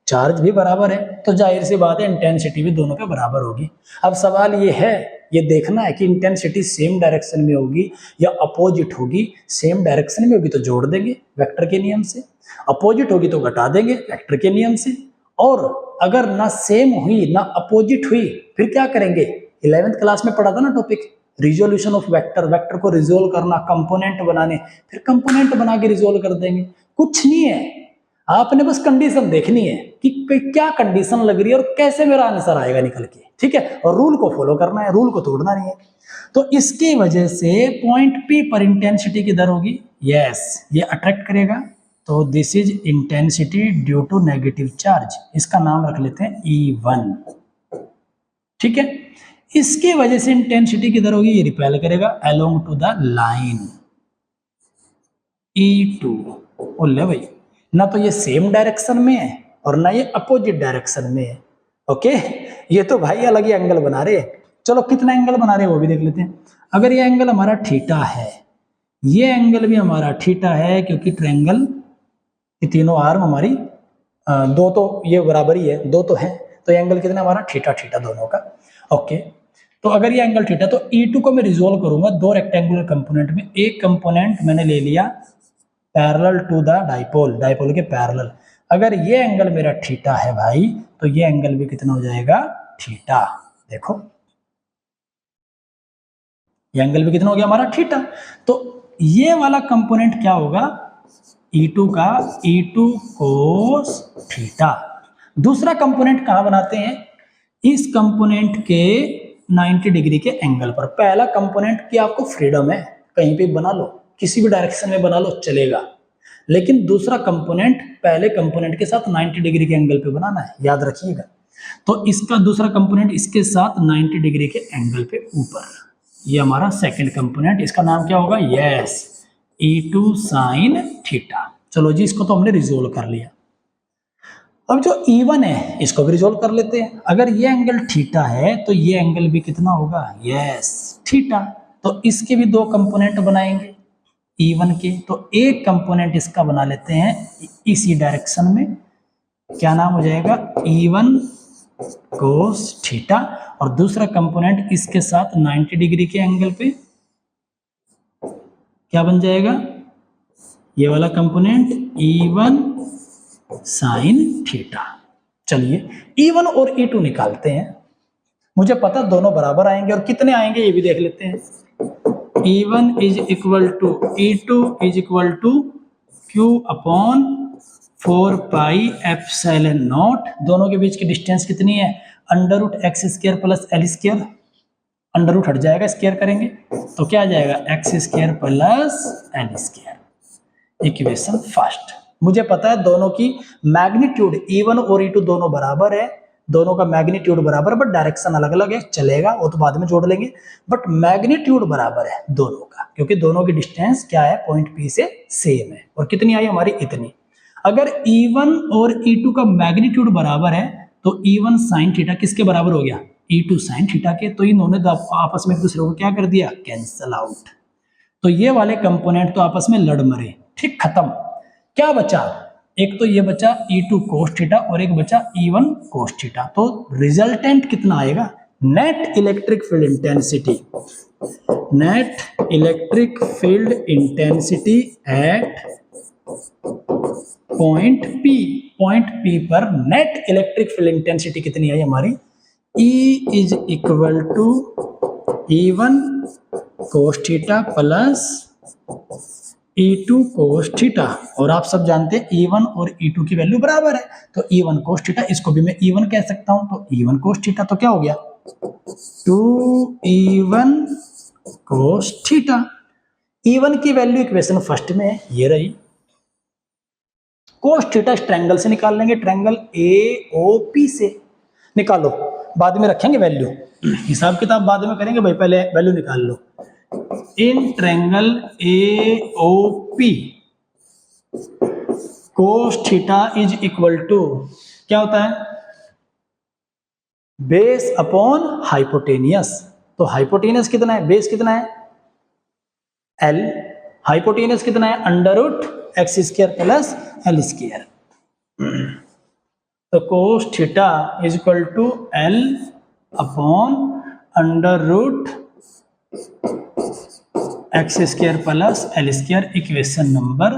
चार्ज भी बराबर है, तो जाहिर सी बात है इंटेंसिटी भी दोनों पे बराबर होगी। अब सवाल ये है, ये देखना है कि इंटेंसिटी सेम डायरेक्शन में होगी या अपोजिट होगी। सेम डायरेक्शन में होगी तो जोड़ देंगे वेक्टर के नियम से, अपोजिट होगी तो घटा देंगे वेक्टर के नियम से। और अगर ना सेम हुई ना अपोजिट हुई फिर क्या करेंगे? 11th क्लास में पढ़ा था ना topic, resolution of vector. Vector को रिजोल्व करना, कंपोनेंट बनाने, फिर कंपोनेंट बना के रिजोल्व कर देंगे। कुछ नहीं है, आपने बस कंडीशन देखनी है कि क्या कंडीशन लग रही है और कैसे मेरा आंसर आएगा निकल के, ठीक है। और रूल को फॉलो करना है, रूल को तोड़ना नहीं है। तो इसकी वजह से पॉइंट P पर इंटेंसिटी किधर होगी? यस, ये अट्रैक्ट करेगा, तो this is intensity due to negative charge. इसका नाम रख लेते हैं E1, ठीक है। इसकी वजह से इंटेंसिटी किधर होगी? ये रिपेल करेगा along to the line E2। बोले भाई, ना तो ये सेम डायरेक्शन में है और ना ये अपोजिट डायरेक्शन में है। ओके, ये तो भाई अलग ही एंगल बना रहे हैं। चलो कितना एंगल बना रहे हैं वो भी देख लेते हैं। अगर ये एंगल हमारा थीटा है, ये एंगल भी हमारा थीटा है, क्योंकि ट्रायंगल की तीनों आर्म हमारी दो तो ये बराबर ही है, दो तो है, तो ये एंगल कितना हमारा? थीटा थीटा दोनों का। ओके, तो अगर ये एंगल थीटा, तो E2 को मैं रिजोल्व करूंगा दो रेक्टेंगुलर कंपोनेंट में। एक कंपोनेंट मैंने ले लिया parallel to the dipole, dipole के पैरेलल, अगर ये एंगल मेरा थीटा है भाई, तो ये एंगल भी कितना हो जाएगा, थीटा। देखो ये एंगल भी कितना हो गया हमारा, थीटा। तो ये वाला कंपोनेंट क्या होगा, E2 का E2 कोस थीटा। दूसरा कंपोनेंट कहां बनाते हैं, इस कंपोनेंट के 90 डिग्री के एंगल पर। पहला कंपोनेंट की आपको फ्रीडम है, कहीं पे बना लो, किसी भी डायरेक्शन में बना लो चलेगा, लेकिन दूसरा कंपोनेंट पहले कंपोनेंट के साथ 90 डिग्री के एंगल पे बनाना है, याद रखिएगा। तो इसका दूसरा कंपोनेंट इसके साथ 90 डिग्री के एंगल पे ऊपर, ये हमारा सेकंड कंपोनेंट, इसका नाम क्या होगा, यस E2 साइन थीटा। चलो जी, इसको तो हमने रिजोल्व कर लिया। अब जो E1 है इसको भी रिजोल्व कर लेते हैं। अगर ये एंगल थीटा है तो ये एंगल भी कितना होगा, यस थीटा। तो इसके भी दो कंपोनेंट बनाएंगे E1 के। तो एक कंपोनेंट इसका बना लेते हैं इसी डायरेक्शन में, क्या नाम हो जाएगा, E1 कोस थीटा। और दूसरा कंपोनेंट इसके साथ 90 डिग्री के एंगल पे क्या बन जाएगा, ये वाला कंपोनेंट E1 साइन थीटा। चलिए E1 और E2 निकालते हैं। मुझे पता दोनों बराबर आएंगे, और कितने आएंगे ये भी देख लेते हैं। E1 is equal to E2 is equal to Q upon 4 pi epsilon naught. दोनों के बीच की डिस्टेंस कितनी है, under root x square plus L square. Under root हट जाएगा, स्क्वायर करेंगे तो क्या आ जाएगा, x square plus L square. Equation first. मुझे पता है दोनों की मैग्नीट्यूड E1 और E2 दोनों बराबर है, दोनों का मैग्नीट्यूड बराबर है, बट डायरेक्शन अलग अलग है, चलेगा वो तो बाद में जोड़ लेंगे, बट मैग्नीट्यूड बराबर है दोनों का, क्योंकि दोनों की डिस्टेंस क्या है, पॉइंट P से सेम है। और कितनी आई हमारी, इतनी। अगर E1 और E2 का मैग्नीट्यूड बराबर है तो E1 साइन थीटा किसके बराबर हो गया, E2 साइन थीटा के। तो इन्होंने आपस में एक दूसरे को क्या कर दिया, कैंसल आउट। तो ये वाले कंपोनेंट तो आपस में लड़ मरे, ठीक, खत्म। क्या बचा, एक तो ये बचा E2 कोस थीटा और एक बचा E1 कोस थीटा। तो रिजल्टेंट कितना आएगा, net electric field intensity, net electric field intensity at point P। Point P पर नेट इलेक्ट्रिक फील्ड इंटेंसिटी कितनी आई हमारी, E is equal to E1 cos theta plus E2 cos theta. और आप सब जानते हैं E1 और E2 की वैल्यू बराबर है, तो E1 कोस थीटा, इसको भी मैं E1 कह सकता हूं, तो E1 कोस थीटा तो क्या हो गया, 2E1 कोस थीटा। E1 की वैल्यू इक्वेशन फर्स्ट में है, ये रही। कोस थीटा इस ट्रायंगल से निकाल लेंगे, ट्रायंगल AOP से निकालो, बाद में रखेंगे वैल्यू, हिसाब किताब बाद में करेंगे भाई, पहले वैल्यू निकाल लो। In triangle AOP cos theta is equal to क्या होता है, बेस अपॉन हाइपोटेनियस। तो हाइपोटेनियस कितना है, बेस कितना है L, हाइपोटेनियस कितना है under root x square plus L square. तो cos theta is equal to L upon under root x square plus L square. Equation number,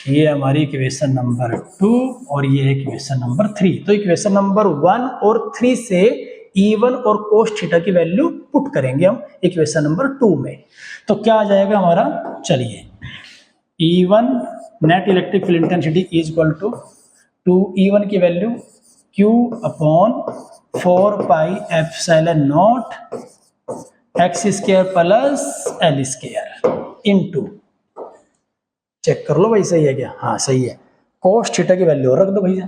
ये हमारी इक्वेशन नंबर 2 और ये इक्वेशन नंबर 3। तो इक्वेशन नंबर 1 और 3 से E1 और कोस थीटा की वैल्यू पुट करेंगे हम इक्वेशन नंबर 2 में। तो क्या आ जाएगा हमारा, चलिए, E1 net electric field intensity is equal to 2E1 की value Q upon 4 pi epsilon naught x square plus L square into, check कर लो भाई सही है क्या, हाँ सही है। कोस थीटा की वैल्यू रख दो भैया,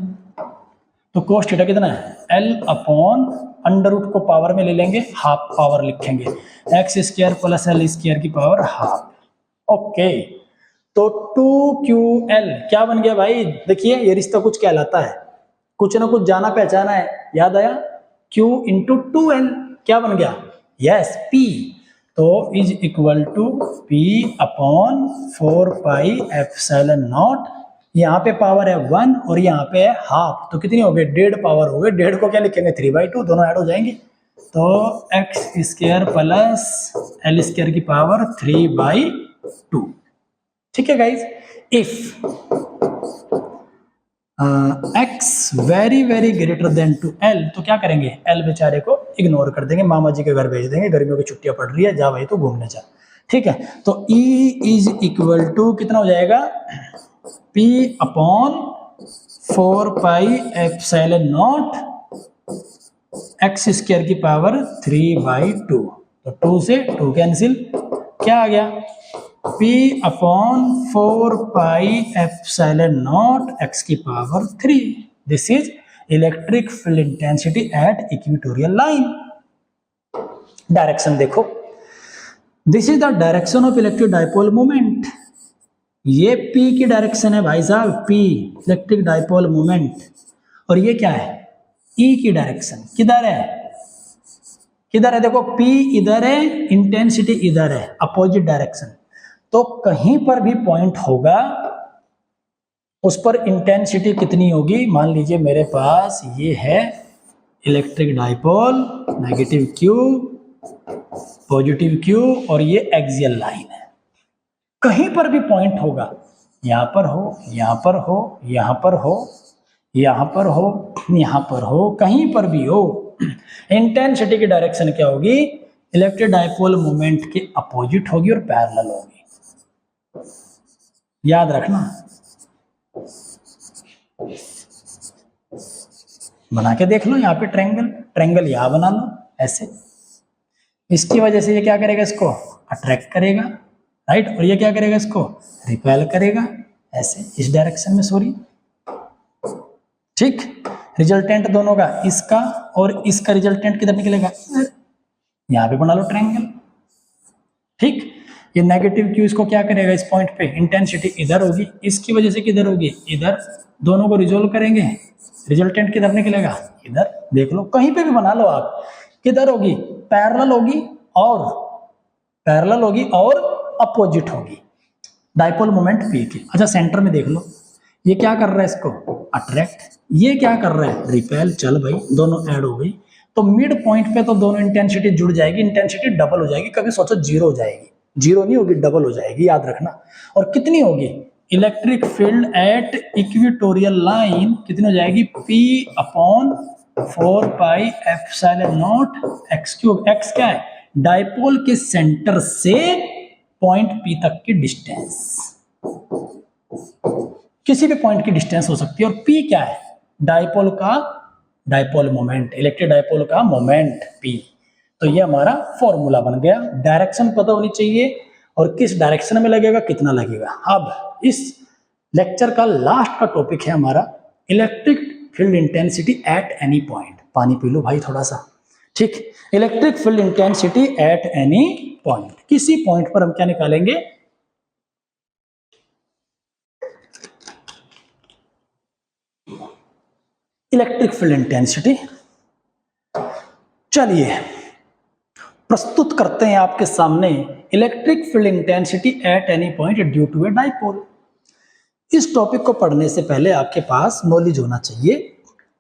तो कोस थीटा कितना है, L अपॉन अंडर रूट को पावर में ले लेंगे, हाफ पावर लिखेंगे, x square plus L square की पावर हाफ। ओके, तो 2QL क्या बन गया भाई, देखिए ये रिश्ता कुछ कहलाता है, कुछ ना कुछ जाना पहचाना है, याद आया, Q इंटू 2L क्या बन गया, यस P। तो is equal to P upon 4 pi epsilon naught, यहाँ पे पावर है 1 और यहाँ पे है हाफ, तो कितनी हो गई, 1.5 पावर हो गई। 1.5 को क्या लिखेंगे, 3/2, दोनों ऐड हो जाएंगे। तो x square plus L square की पावर 3/2। ठीक है guys, if x very very greater than to L, तो क्या करेंगे, एल बेचारे को इग्नोर कर देंगे, मामा जी के घर भेज देंगे, गर्मियों की छुट्टियां पड़ रही है, जा भाई तो घूमने जा। ठीक है, तो E इज इक्वल टू कितना हो जाएगा, P upon 4 pi epsilon naught x square की पावर 3/2, तो 2 से 2 कैंसिल, क्या आ गया, P upon 4 pi epsilon naught x की power 3, this is electric field intensity at equatorial line. Direction देखो, this is the direction of electric dipole moment, ये P की डायरेक्शन है भाई साहब, P इलेक्ट्रिक डाइपोल मोमेंट, और ये क्या है, E की डायरेक्शन, किधर है, किधर है, देखो P इधर है, इंटेंसिटी इधर है, अपोजिट डायरेक्शन, तो कहीं पर भी पॉइंट होगा उस पर इंटेंसिटी कितनी होगी, मान लीजिए मेरे पास ये है electric dipole, negative Q positive Q और ये एक्सियल लाइन है, कहीं पर भी पॉइंट होगा, यहां पर हो, यहां पर हो, यहां पर हो, यहां पर हो, यहां पर हो, कहीं पर भी हो, इंटेंसिटी की डायरेक्शन क्या होगी, इलेक्ट्रिक डाइपोल मोमेंट के अपोजिट होगी और पैरेलल होगी, याद रखना। बना के देख लो, यहाँ पे ट्रायंगल, ट्रायंगल यहां बना लो ऐसे, इसकी वजह से ये क्या करेगा, इसको अट्रैक्ट करेगा, राइट, और ये क्या करेगा, इसको रिपेल करेगा ऐसे, इस डायरेक्शन में, सॉरी, ठीक, रिजल्टेंट दोनों का, इसका और इसका रिजल्टेंट किधर निकलेगा, यहां पे बना लो ट्रायंगल, ठीक, ये नेगेटिव Q इसको क्या करेगा, इस पॉइंट पे इंटेंसिटी इधर होगी, इसकी वजह से किधर होगी, इधर, दोनों को रिजोल्व करेंगे, रिजल्टेंट किधर निकलेगा, इधर, देख लो, कहीं पे भी बना लो आप, किधर होगी, पैरेलल होगी, और पैरेलल होगी और अपोजिट होगी, डाइपोल मोमेंट P के। अच्छा सेंटर में देख लो, ये क्या कर रहा है, इसको अट्रैक्ट, ये क्या कर रहा है, रिपेल, चल भाई दोनों ऐड हो गई, तो मिड पॉइंट पे तो दोनों इंटेंसिटी जुड़ जाएगी, इंटेंसिटी डबल हो जाएगी, कभी सोचो जीरो हो जाएगी, जीरो नहीं होगी, डबल हो जाएगी, याद रखना, और कितनी होगी, electric field at equatorial line कितनी हो जाएगी, P upon 4 pi epsilon naught x cube, x क्या है, डाइपोल के सेंटर से पॉइंट P तक की डिस्टेंस, किसी भी पॉइंट की डिस्टेंस हो सकती है, और P क्या है, डाइपोल का डाइपोल मोमेंट, इलेक्ट्रिक डाइपोल का मोमेंट P, तो ये हमारा फॉर्मूला बन गया, डायरेक्शन पता होनी चाहिए और किस डायरेक्शन में लगेगा, कितना लगेगा। अब इस लेक्चर का लास्ट का टॉपिक है हमारा electric field intensity at any point, पानी पी लो भाई थोड़ा सा, ठीक, electric field intensity at any point, किसी पॉइंट पर हम क्या निकालेंगे, इलेक्ट्रिक फील्ड इंटेंसिटी। चलिए प्रस्तुत करते हैं आपके सामने electric field intensity at any point due to a dipole. इस टॉपिक को पढ़ने से पहले आपके पास नॉलेज होना चाहिए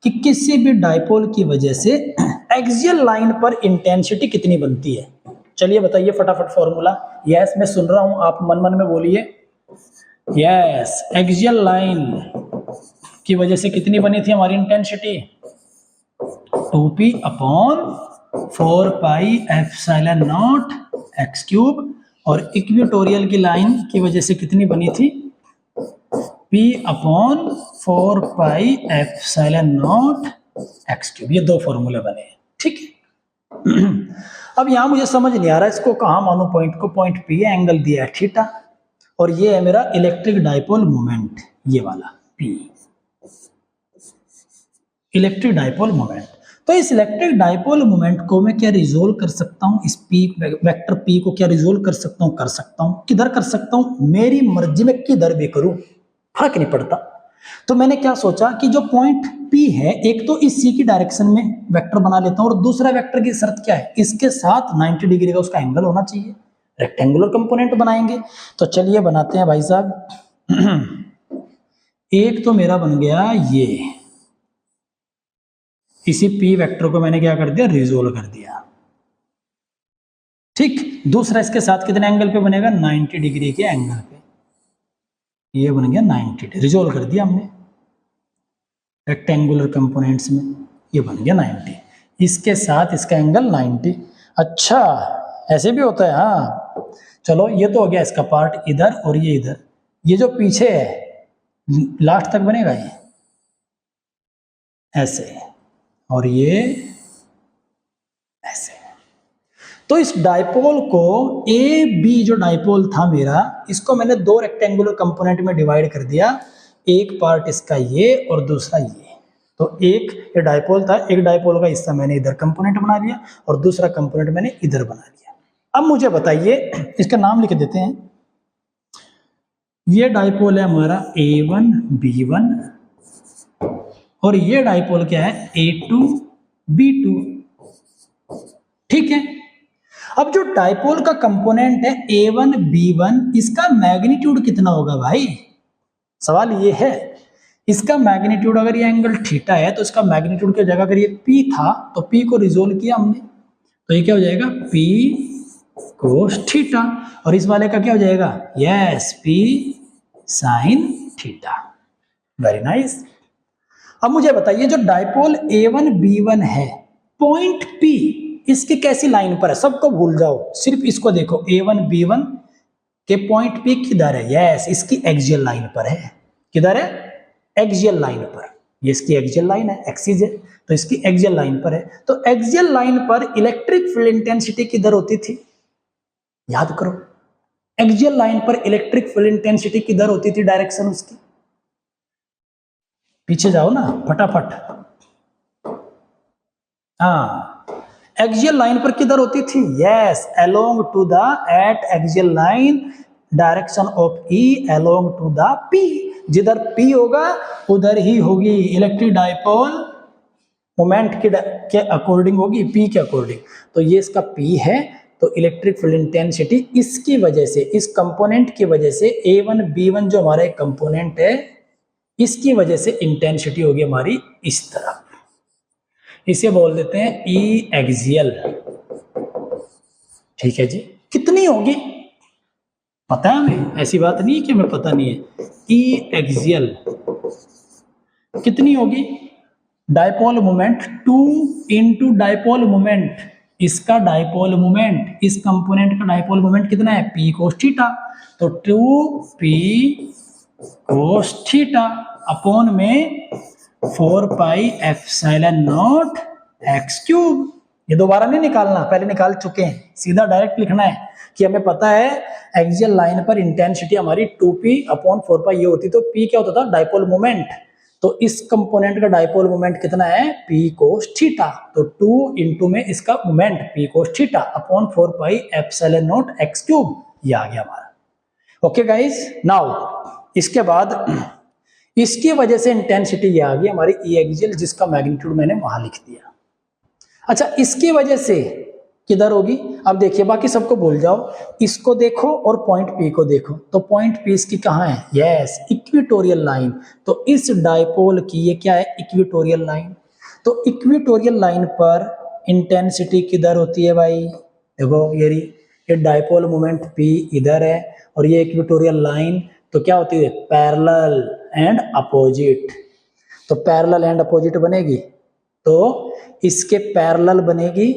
कि किसी भी डाइपोल की वजह से एक्सियल लाइन पर इंटेंसिटी कितनी बनती है। चलिए बताइए फटाफट फॉर्मूला। यस मैं सुन रहा हूं, आप मन मन में बोलिए। यस, एक्सियल लाइन की वजह से कितनी बनी थी हमारी intensity, 2p upon 4 pi epsilon naught x cube, और इक्वेटोरियल की लाइन की वजह से कितनी बनी थी, p upon 4 pi epsilon naught x cube. ये दो फॉर्मूले बने हैं, ठीक है। अब यहां मुझे समझ नहीं आ रहा इसको कहां मानूं, पॉइंट को, पॉइंट p है, एंगल दिया है थीटा, और ये है मेरा इलेक्ट्रिक डाइपोल मोमेंट, ये वाला p, इलेक्ट्रिक डाइपोल मोमेंट। तो इस इलेक्ट्रिक डाइपोल मोमेंट को मैं क्या रिजोल्व कर सकता हूं, इस p वेक्टर p को क्या रिजोल्व कर सकता हूं, कर सकता हूं, किधर कर सकता हूं, मेरी मर्जी में किधर भी करूं, फर्क नहीं पड़ता। तो मैंने क्या सोचा कि जो पॉइंट p है, एक तो इस c की डायरेक्शन में वेक्टर बना लेता हूं, और दूसरा वेक्टर की शर्त क्या है, इसके साथ 90 डिग्री का उसका एंगल होना चाहिए, रेक्टेंगुलर कंपोनेंट बनाएंगे। तो चलिए बनाते हैं भाई साहब। एक तो मेरा बन गया ये, इसी p वेक्टर को मैंने क्या कर दिया, रिजोल्व कर दिया, ठीक। दूसरा इसके साथ कितने एंगल पे बनेगा, 90 डिग्री के एंगल पे, ये बन गया 90, रिजोल्व कर दिया हमने। रेक्टेंगुलर कंपोनेंट्स में, ये बन गया 90, इसके साथ इसका एंगल 90। अच्छा ऐसे भी होता है, हाँ चलो ये तो हो गया इसका पार्ट इधर और ये इधर, ये जो पीछे है लास्ट तक बनेगा ये ऐसे और ये ऐसे। तो इस डाइपोल को ए बी जो डाइपोल था मेरा, इसको मैंने दो रेक्टेंगुलर कंपोनेंट में डिवाइड कर दिया, एक पार्ट इसका ये और दूसरा ये। तो एक ये डाइपोल था, एक डाइपोल का हिस्सा मैंने इधर कंपोनेंट बना लिया और दूसरा कंपोनेंट मैंने इधर बना लिया। अब मुझे बताइए, इसका नाम लिख देते हैं, ये डाइपोल है हमारा A1 B1 और ये डाइपोल क्या है A2 B2, ठीक है। अब जो डाइपोल का कंपोनेंट है A1 B1, इसका मैग्नीट्यूड कितना होगा भाई, सवाल ये है। इसका मैग्नीट्यूड अगर ये एंगल थीटा है तो इसका मैग्नीट्यूड की जगह अगर ये P था तो P को रिजोल्व किया हमने, तो ये क्या हो जाएगा P कोस थीटा, और इस वाले का क्या हो जाएगा, yes P sine theta. Very nice. अब मुझे बताइए जो डाइपोल A1 B1 है, पॉइंट P इसकी कैसी लाइन पर है, सबको भूल जाओ, सिर्फ इसको देखो, A1 B1 के पॉइंट P किधर है, यस इसकी एक्सियल लाइन पर है। किधर है, एक्सियल लाइन पर, ये इसकी एक्सियल लाइन है, एक्सिस है तो इसकी एक्सियल लाइन पर है। तो एक्सियल लाइन पर इलेक्ट्रिक फील्ड इंटेंसिटी किधर होती थी, याद करो, एक्सियल लाइन पर इलेक्ट्रिक फील्ड इंटेंसिटी किधर होती थी, डायरेक्शन उसकी, पीछे जाओ ना फटाफट, हाँ एक्सियल लाइन पर किधर होती थी, yes along to the at axial line direction of E along to the P, जिधर P होगा उधर ही होगी इलेक्ट्रिक डाइपोल मोमेंट के अकॉर्डिंग होगी, P के अकॉर्डिंग। तो ये इसका P है, तो इलेक्ट्रिक फील्ड इंटेंसिटी इसकी वजह से, इस कंपोनेंट की वजह से, A1 B1 जो हमारा एक कंपोनेंट है इसकी वजह से इंटेंसिटी होगी हमारी इस तरफ, इसे बोल देते हैं E एक्सियल, ठीक है जी। कितनी होगी पता है हमें, ऐसी बात नहीं है कि हमें पता नहीं है, E एक्सियल कितनी होगी, dipole moment 2 into dipole moment, इसका डाइपोल मोमेंट, इस कंपोनेंट का डाइपोल मोमेंट कितना है, P कोस थीटा, तो 2P कोस थीटा अपॉन में 4 pi epsilon not x cube. ये दोबारा नहीं निकालना, पहले निकाल चुके हैं, सीधा डायरेक्ट लिखना है कि हमें पता है एक्सियल लाइन पर इंटेंसिटी हमारी 2P अपॉन 4 पाई ये होती, तो P क्या होता था, डाइपोल मोमेंट, तो इस कंपोनेंट का डाइपोल मोमेंट कितना है, P कोस थीटा, तो 2 इंटू में इसका moment P cos theta upon 4 pi epsilon not x cube, ये आ गया हमारा। ओके गाइस, नाउ इसके बाद इसकी वजह से इंटेंसिटी ये आ गई हमारी E एक्सियल, जिसका मैग्नीट्यूड मैंने वहां लिख दिया। अच्छा इसकी वजह से किधर होगी, अब देखिए बाकी सबको भूल जाओ, इसको देखो और पॉइंट P को देखो, तो पॉइंट P इसकी कहाँ है, यस इक्वेटोरियल लाइन, तो इस डाइपोल की ये क्या है, इक्वेटोरियल लाइन, तो इक्वेटोरियल लाइन पर इंटेंसिटी किधर होती है भाई, देखो ये डाइपोल मोमेंट P इधर है और ये इक्वेटोरियल लाइन, तो क्या होती है, पैरेलल एंड अपोजिट, तो पैरेलल एंड अपोजिट बनेगी, तो इसके पैरेलल बनेगी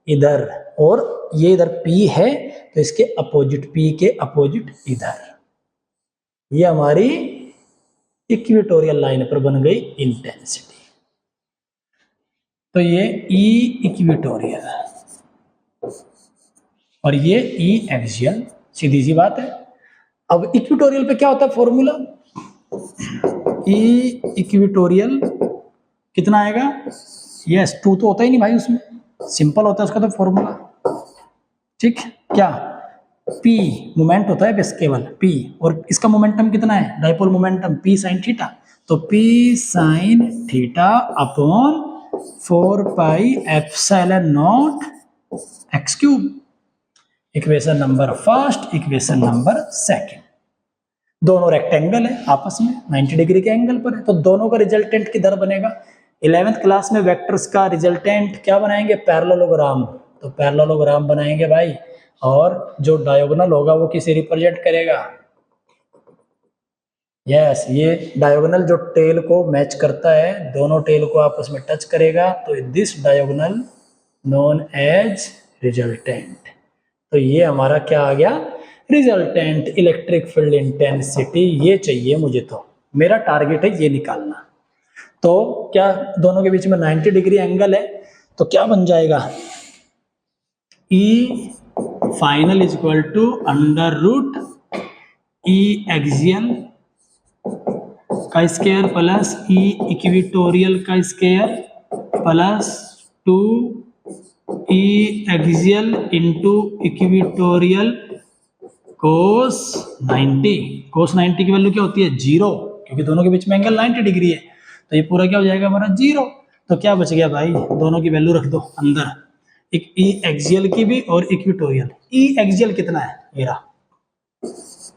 इधर, और ये इधर P है तो इसके अपोजिट, P के अपोजिट इधर, ये हमारी इक्वेटोरियल लाइन पर बन गई इंटेंसिटी। तो ये E इक्वेटोरियल और ये E एक्सियल, सीधी सी बात है। अब इक्वेटोरियल पे क्या होता है फॉर्मूला, E इक्वेटोरियल कितना आएगा, यस 2 तो होता ही नहीं भाई उसमें, सिंपल होता है उसका तो फॉर्मूला, ठीक, क्या P मोमेंट होता है बस केवल P, और इसका मोमेंटम कितना है, dipole momentum P sine theta, तो P sine theta upon 4 pi epsilon not x cube. Equation number first, equation number second, दोनों रेक्टेंगल है आपस में 90 डिग्री के एंगल पर है, तो दोनों का रिजल्टेंट किधर बनेगा, 11th क्लास में वेक्टर्स का रिजल्टेंट क्या बनाएंगे, पैरेललोग्राम, तो पैरेललोग्राम बनाएंगे भाई, और जो डायगोनल होगा वो किसे रिप्रेजेंट करेगा, यस, ये डायगोनल जो टेल को मैच करता है, दोनों टेल को आपस में टच करेगा, तो this diagonal known as resultant. तो ये हमारा क्या आ गया, रिजल्टेंट इलेक्ट्रिक फील्ड इंटेंसिटी। ये चाहिए मुझे, तो मेरा टारगेट है ये निकालना। तो क्या दोनों के बीच में 90 डिग्री एंगल है, तो क्या बन जाएगा, E final is equal to under root E axial का स्क्वायर प्लस ई इक्विटोरियल का square plus 2 E axial into equatorial cos 90। Cos 90 की वैल्यू क्या होती है, 0, क्योंकि दोनों के बीच में एंगल 90 डिग्री है, तो ये पूरा क्या हो जाएगा हमारा 0। तो क्या बच गया भाई, दोनों की वैल्यू रख दो अंदर, एक ई एक्सियल की भी और इक्विटोरियल। ई एक्सियल कितना है, ये रहा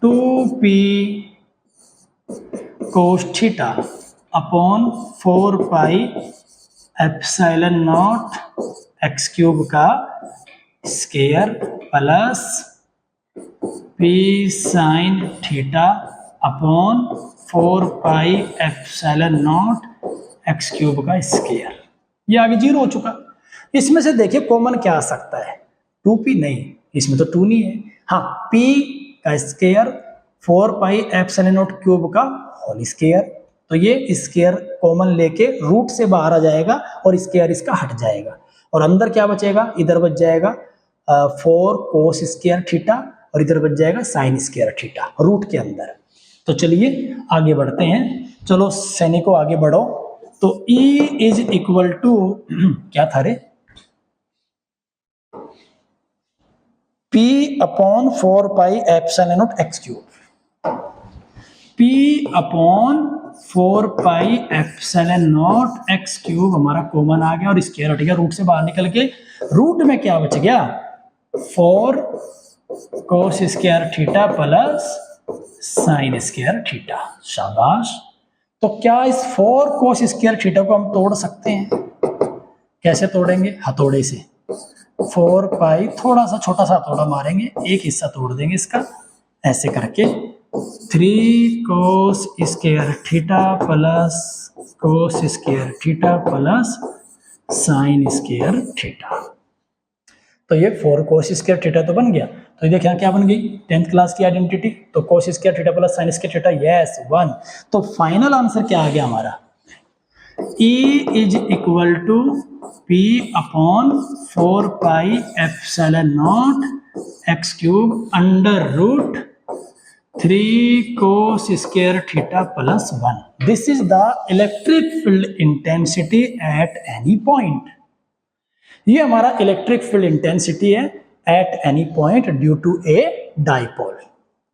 2p cos theta upon 4 pi epsilon naught x cube का square plus p sine theta upon 4 pi epsilon naught x cube का स्क्वायर। ये आगे 0 हो चुका। इसमें से देखिए कॉमन क्या आ सकता है, 2p नहीं, इसमें तो 2 नहीं है, हाँ p का square 4 pi epsilon not cube का होल स्क्वायर। तो ये स्क्वायर कॉमन लेके रूट से बाहर आ जाएगा और स्क्वायर इसका हट जाएगा, और अंदर क्या बचेगा, इधर बच जाएगा 4 कोस स्क्वायर थीटा और इधर बच जाएगा साइन स्क्वायर थीटा रूट के अंदर। तो चलिए आगे बढ़ते हैं, चलो सैनिकों आगे बढ़ो। तो E इज इक्वल टू क्या था रे, P upon 4 pi epsilon naught x cube. P upon 4 pi epsilon naught x cube हमारा कॉमन आ गया और स्क्वायर हट गया, रूट से बाहर निकल के रूट में क्या बच गया, 4 कोस square theta plus sine square theta. शाबाश। तो क्या इस 4 कोस स्क्वायर थीटा को हम तोड़ सकते हैं, कैसे तोड़ेंगे, हथौड़े से 4 पाई थोड़ा सा छोटा सा हथौड़ा मारेंगे, एक हिस्सा तोड़ देंगे इसका, ऐसे करके 3 cos square theta plus cos square theta plus sine square theta. तो ये 4 कोस स्क्वायर थीटा तो बन गया। तो ये देखिए क्या बन गई, 10th क्लास की आइडेंटिटी। तो cos square theta plus sine square theta, yes 1। तो फाइनल आंसर क्या आ गया हमारा, E is equal to P upon 4 pi epsilon naught x cube under root 3 cos square theta plus 1। This is the electric field intensity at any point. ये हमारा electric field intensity है at any point due to a dipole.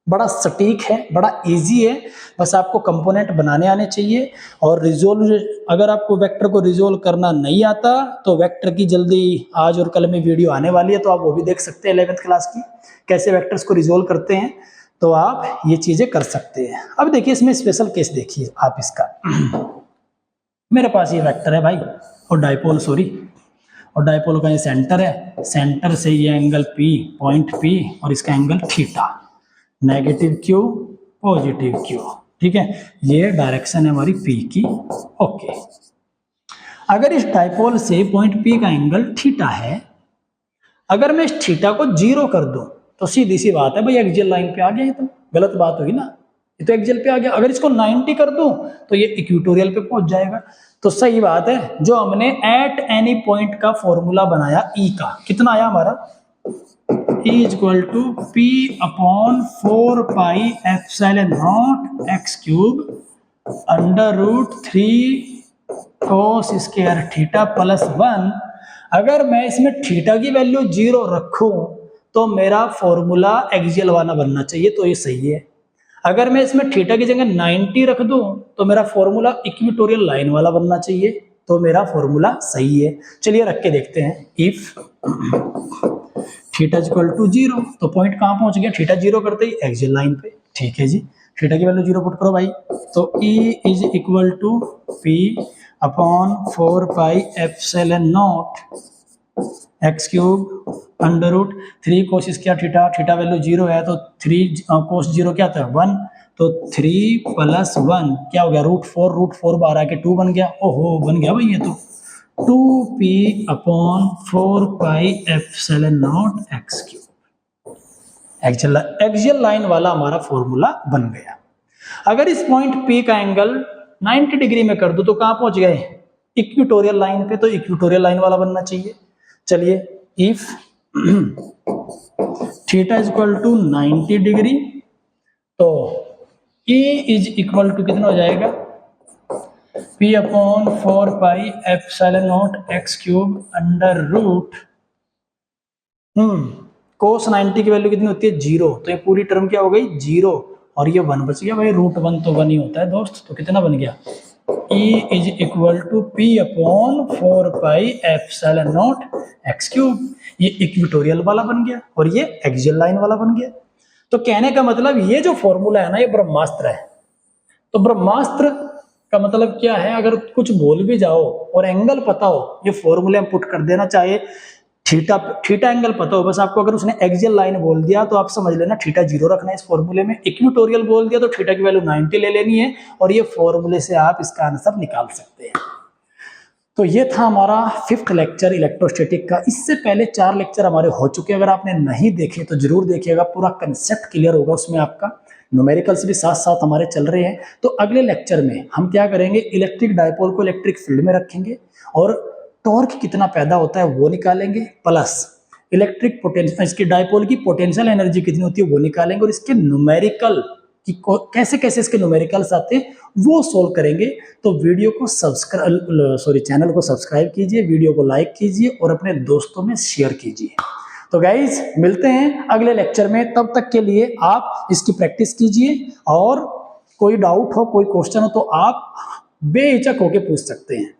बड़ा सटीक है, बड़ा easy है, बस आपको कंपोनेंट बनाने आने चाहिए। और रिजोल्व, अगर आपको वेक्टर को रिजोल्व करना नहीं आता तो वेक्टर की जल्दी आज और कल में वीडियो आने वाली है, तो आप वो भी देख सकते हैं 11th क्लास की, कैसे वेक्टर्स को रिजोल्व करते हैं, तो आप ये चीजें कर सकते हैं। अब देखिए इसमें स्पेशल केस देखिए आप इसका। मेरे पास ये वेक्टर है भाई, और डाइपोल और डाइपोल का ये सेंटर है, सेंटर से ये एंगल P, पॉइंट P, और इसका angle theta, negative Q positive Q, ठीक है। ये डायरेक्शन है हमारी P की, ओके। अगर इस डाइपोल से पॉइंट P का एंगल थीटा है, अगर मैं इस थीटा को 0 कर दूं तो सीधी सी बात है भाई एक्सियल लाइन पे आ गया, ये तो गलत बात होगी ना, ये तो एक्सियल पे आ गया। अगर इसको 90 कर दूं तो ये इक्वेटोरियल पे पहुंच जाएगा। तो सही बात है, जो हमने एट एनी पॉइंट का फॉर्मूला बनाया E का, कितना आया हमारा, E is equal to P upon 4 pi epsilon naught x cube under root 3 cos square theta plus 1। अगर मैं इसमें थीटा की वैल्यू 0 रखूं तो मेरा फॉर्मूला एक्सियल वाला बनना चाहिए, तो ये सही है। अगर मैं इसमें थीटा की जगह 90 रख दूं तो मेरा फॉर्मूला इक्वेटोरियल लाइन वाला बनना चाहिए, तो मेरा फॉर्मूला सही है। चलिए रख के देखते हैं। इफ थीटा इक्वल टू 0, तो पॉइंट कहाँ पहुंच गया, थीटा 0 करते ही एक्सियल लाइन पे, ठीक है जी। थीटा की वैल्यू 0 पुट करो भाई, तो E is equal to P upon 4 pi epsilon naught x cube under root 3 cos square theta, theta value 0 है तो 3 कोस 0 क्या था 1, तो 3 + 1 क्या हो गया, √4 बाहर आके 2 बन गया। ओहो बन गया भाई ये तो 2p/4πε0x3। एक्सियल लाइन वाला हमारा फॉर्मूला बन गया। अगर इस पॉइंट P का एंगल 90 डिग्री में कर दूं तो कहां पहुंच गए, इक्वेटोरियल लाइन पे, तो इक्वेटोरियल लाइन वाला बनना चाहिए। चलिए, if theta is equal to 90 degree तो E इज इक्वल टू कितना हो जाएगा, p/4πε0x3 अंडर रूट cos 90 की वैल्यू कितनी होती है, 0, तो ये पूरी टर्म क्या हो गई, 0, और ये 1 बच गया भाई, √1 तो 1 ही होता है दोस्त, तो कितना बन गया, E is equal to p/4πε0x3। ये इक्वेटोरियल वाला बन गया और ये एक्सियल लाइन वाला बन गया। तो कहने का मतलब ये जो फॉर्मूला है ना, ये ब्रह्मास्त्र है। तो ब्रह्मास्त्र का मतलब क्या है, अगर कुछ बोल भी जाओ और एंगल पता हो, ये फॉर्मूले में पुट कर देना, चाहे थीटा एंगल पता हो, बस आपको अगर उसने एक्सियल लाइन बोल दिया तो आप समझ लेना थीटा 0 रखना है इस फॉर्मूले में। इक्वेटोरियल बोल दिया तो थीटा की वैल्यू 90 ले लेनी है, और ये फॉर्मूले से आप इसका आंसर निकाल सकते हैं। तो ये था हमारा 5th लेक्चर इलेक्ट्रोस्टैटिक का। इससे पहले 4 लेक्चर हमारे हो चुके हैं, अगर आपने नहीं देखे तो जरूर देखिएगा, पूरा कंसेप्ट क्लियर होगा उसमें आपका। न्यूमेरिकल्स भी साथ साथ हमारे चल रहे हैं। तो अगले लेक्चर में हम क्या करेंगे, इलेक्ट्रिक डायपोल को इलेक्ट्रिक फील्ड में रखेंगे और टॉर्क कितना पैदा होता है वो निकालेंगे, प्लस इलेक्ट्रिक पोटेंशियल, इसकी डायपोल की पोटेंशियल एनर्जी कितनी होती है वो निकालेंगे, और इसके न्यूमेरिकल कि कैसे कैसे इसके न्यूमेरिकल्स आते हैं वो सोल्व करेंगे। तो वीडियो को चैनल को सब्सक्राइब कीजिए, वीडियो को लाइक कीजिए और अपने दोस्तों में शेयर कीजिए। तो गाइज मिलते हैं अगले लेक्चर में, तब तक के लिए आप इसकी प्रैक्टिस कीजिए, और कोई डाउट हो, कोई क्वेश्चन हो तो आप बेहिचक होकर पूछ सकते हैं।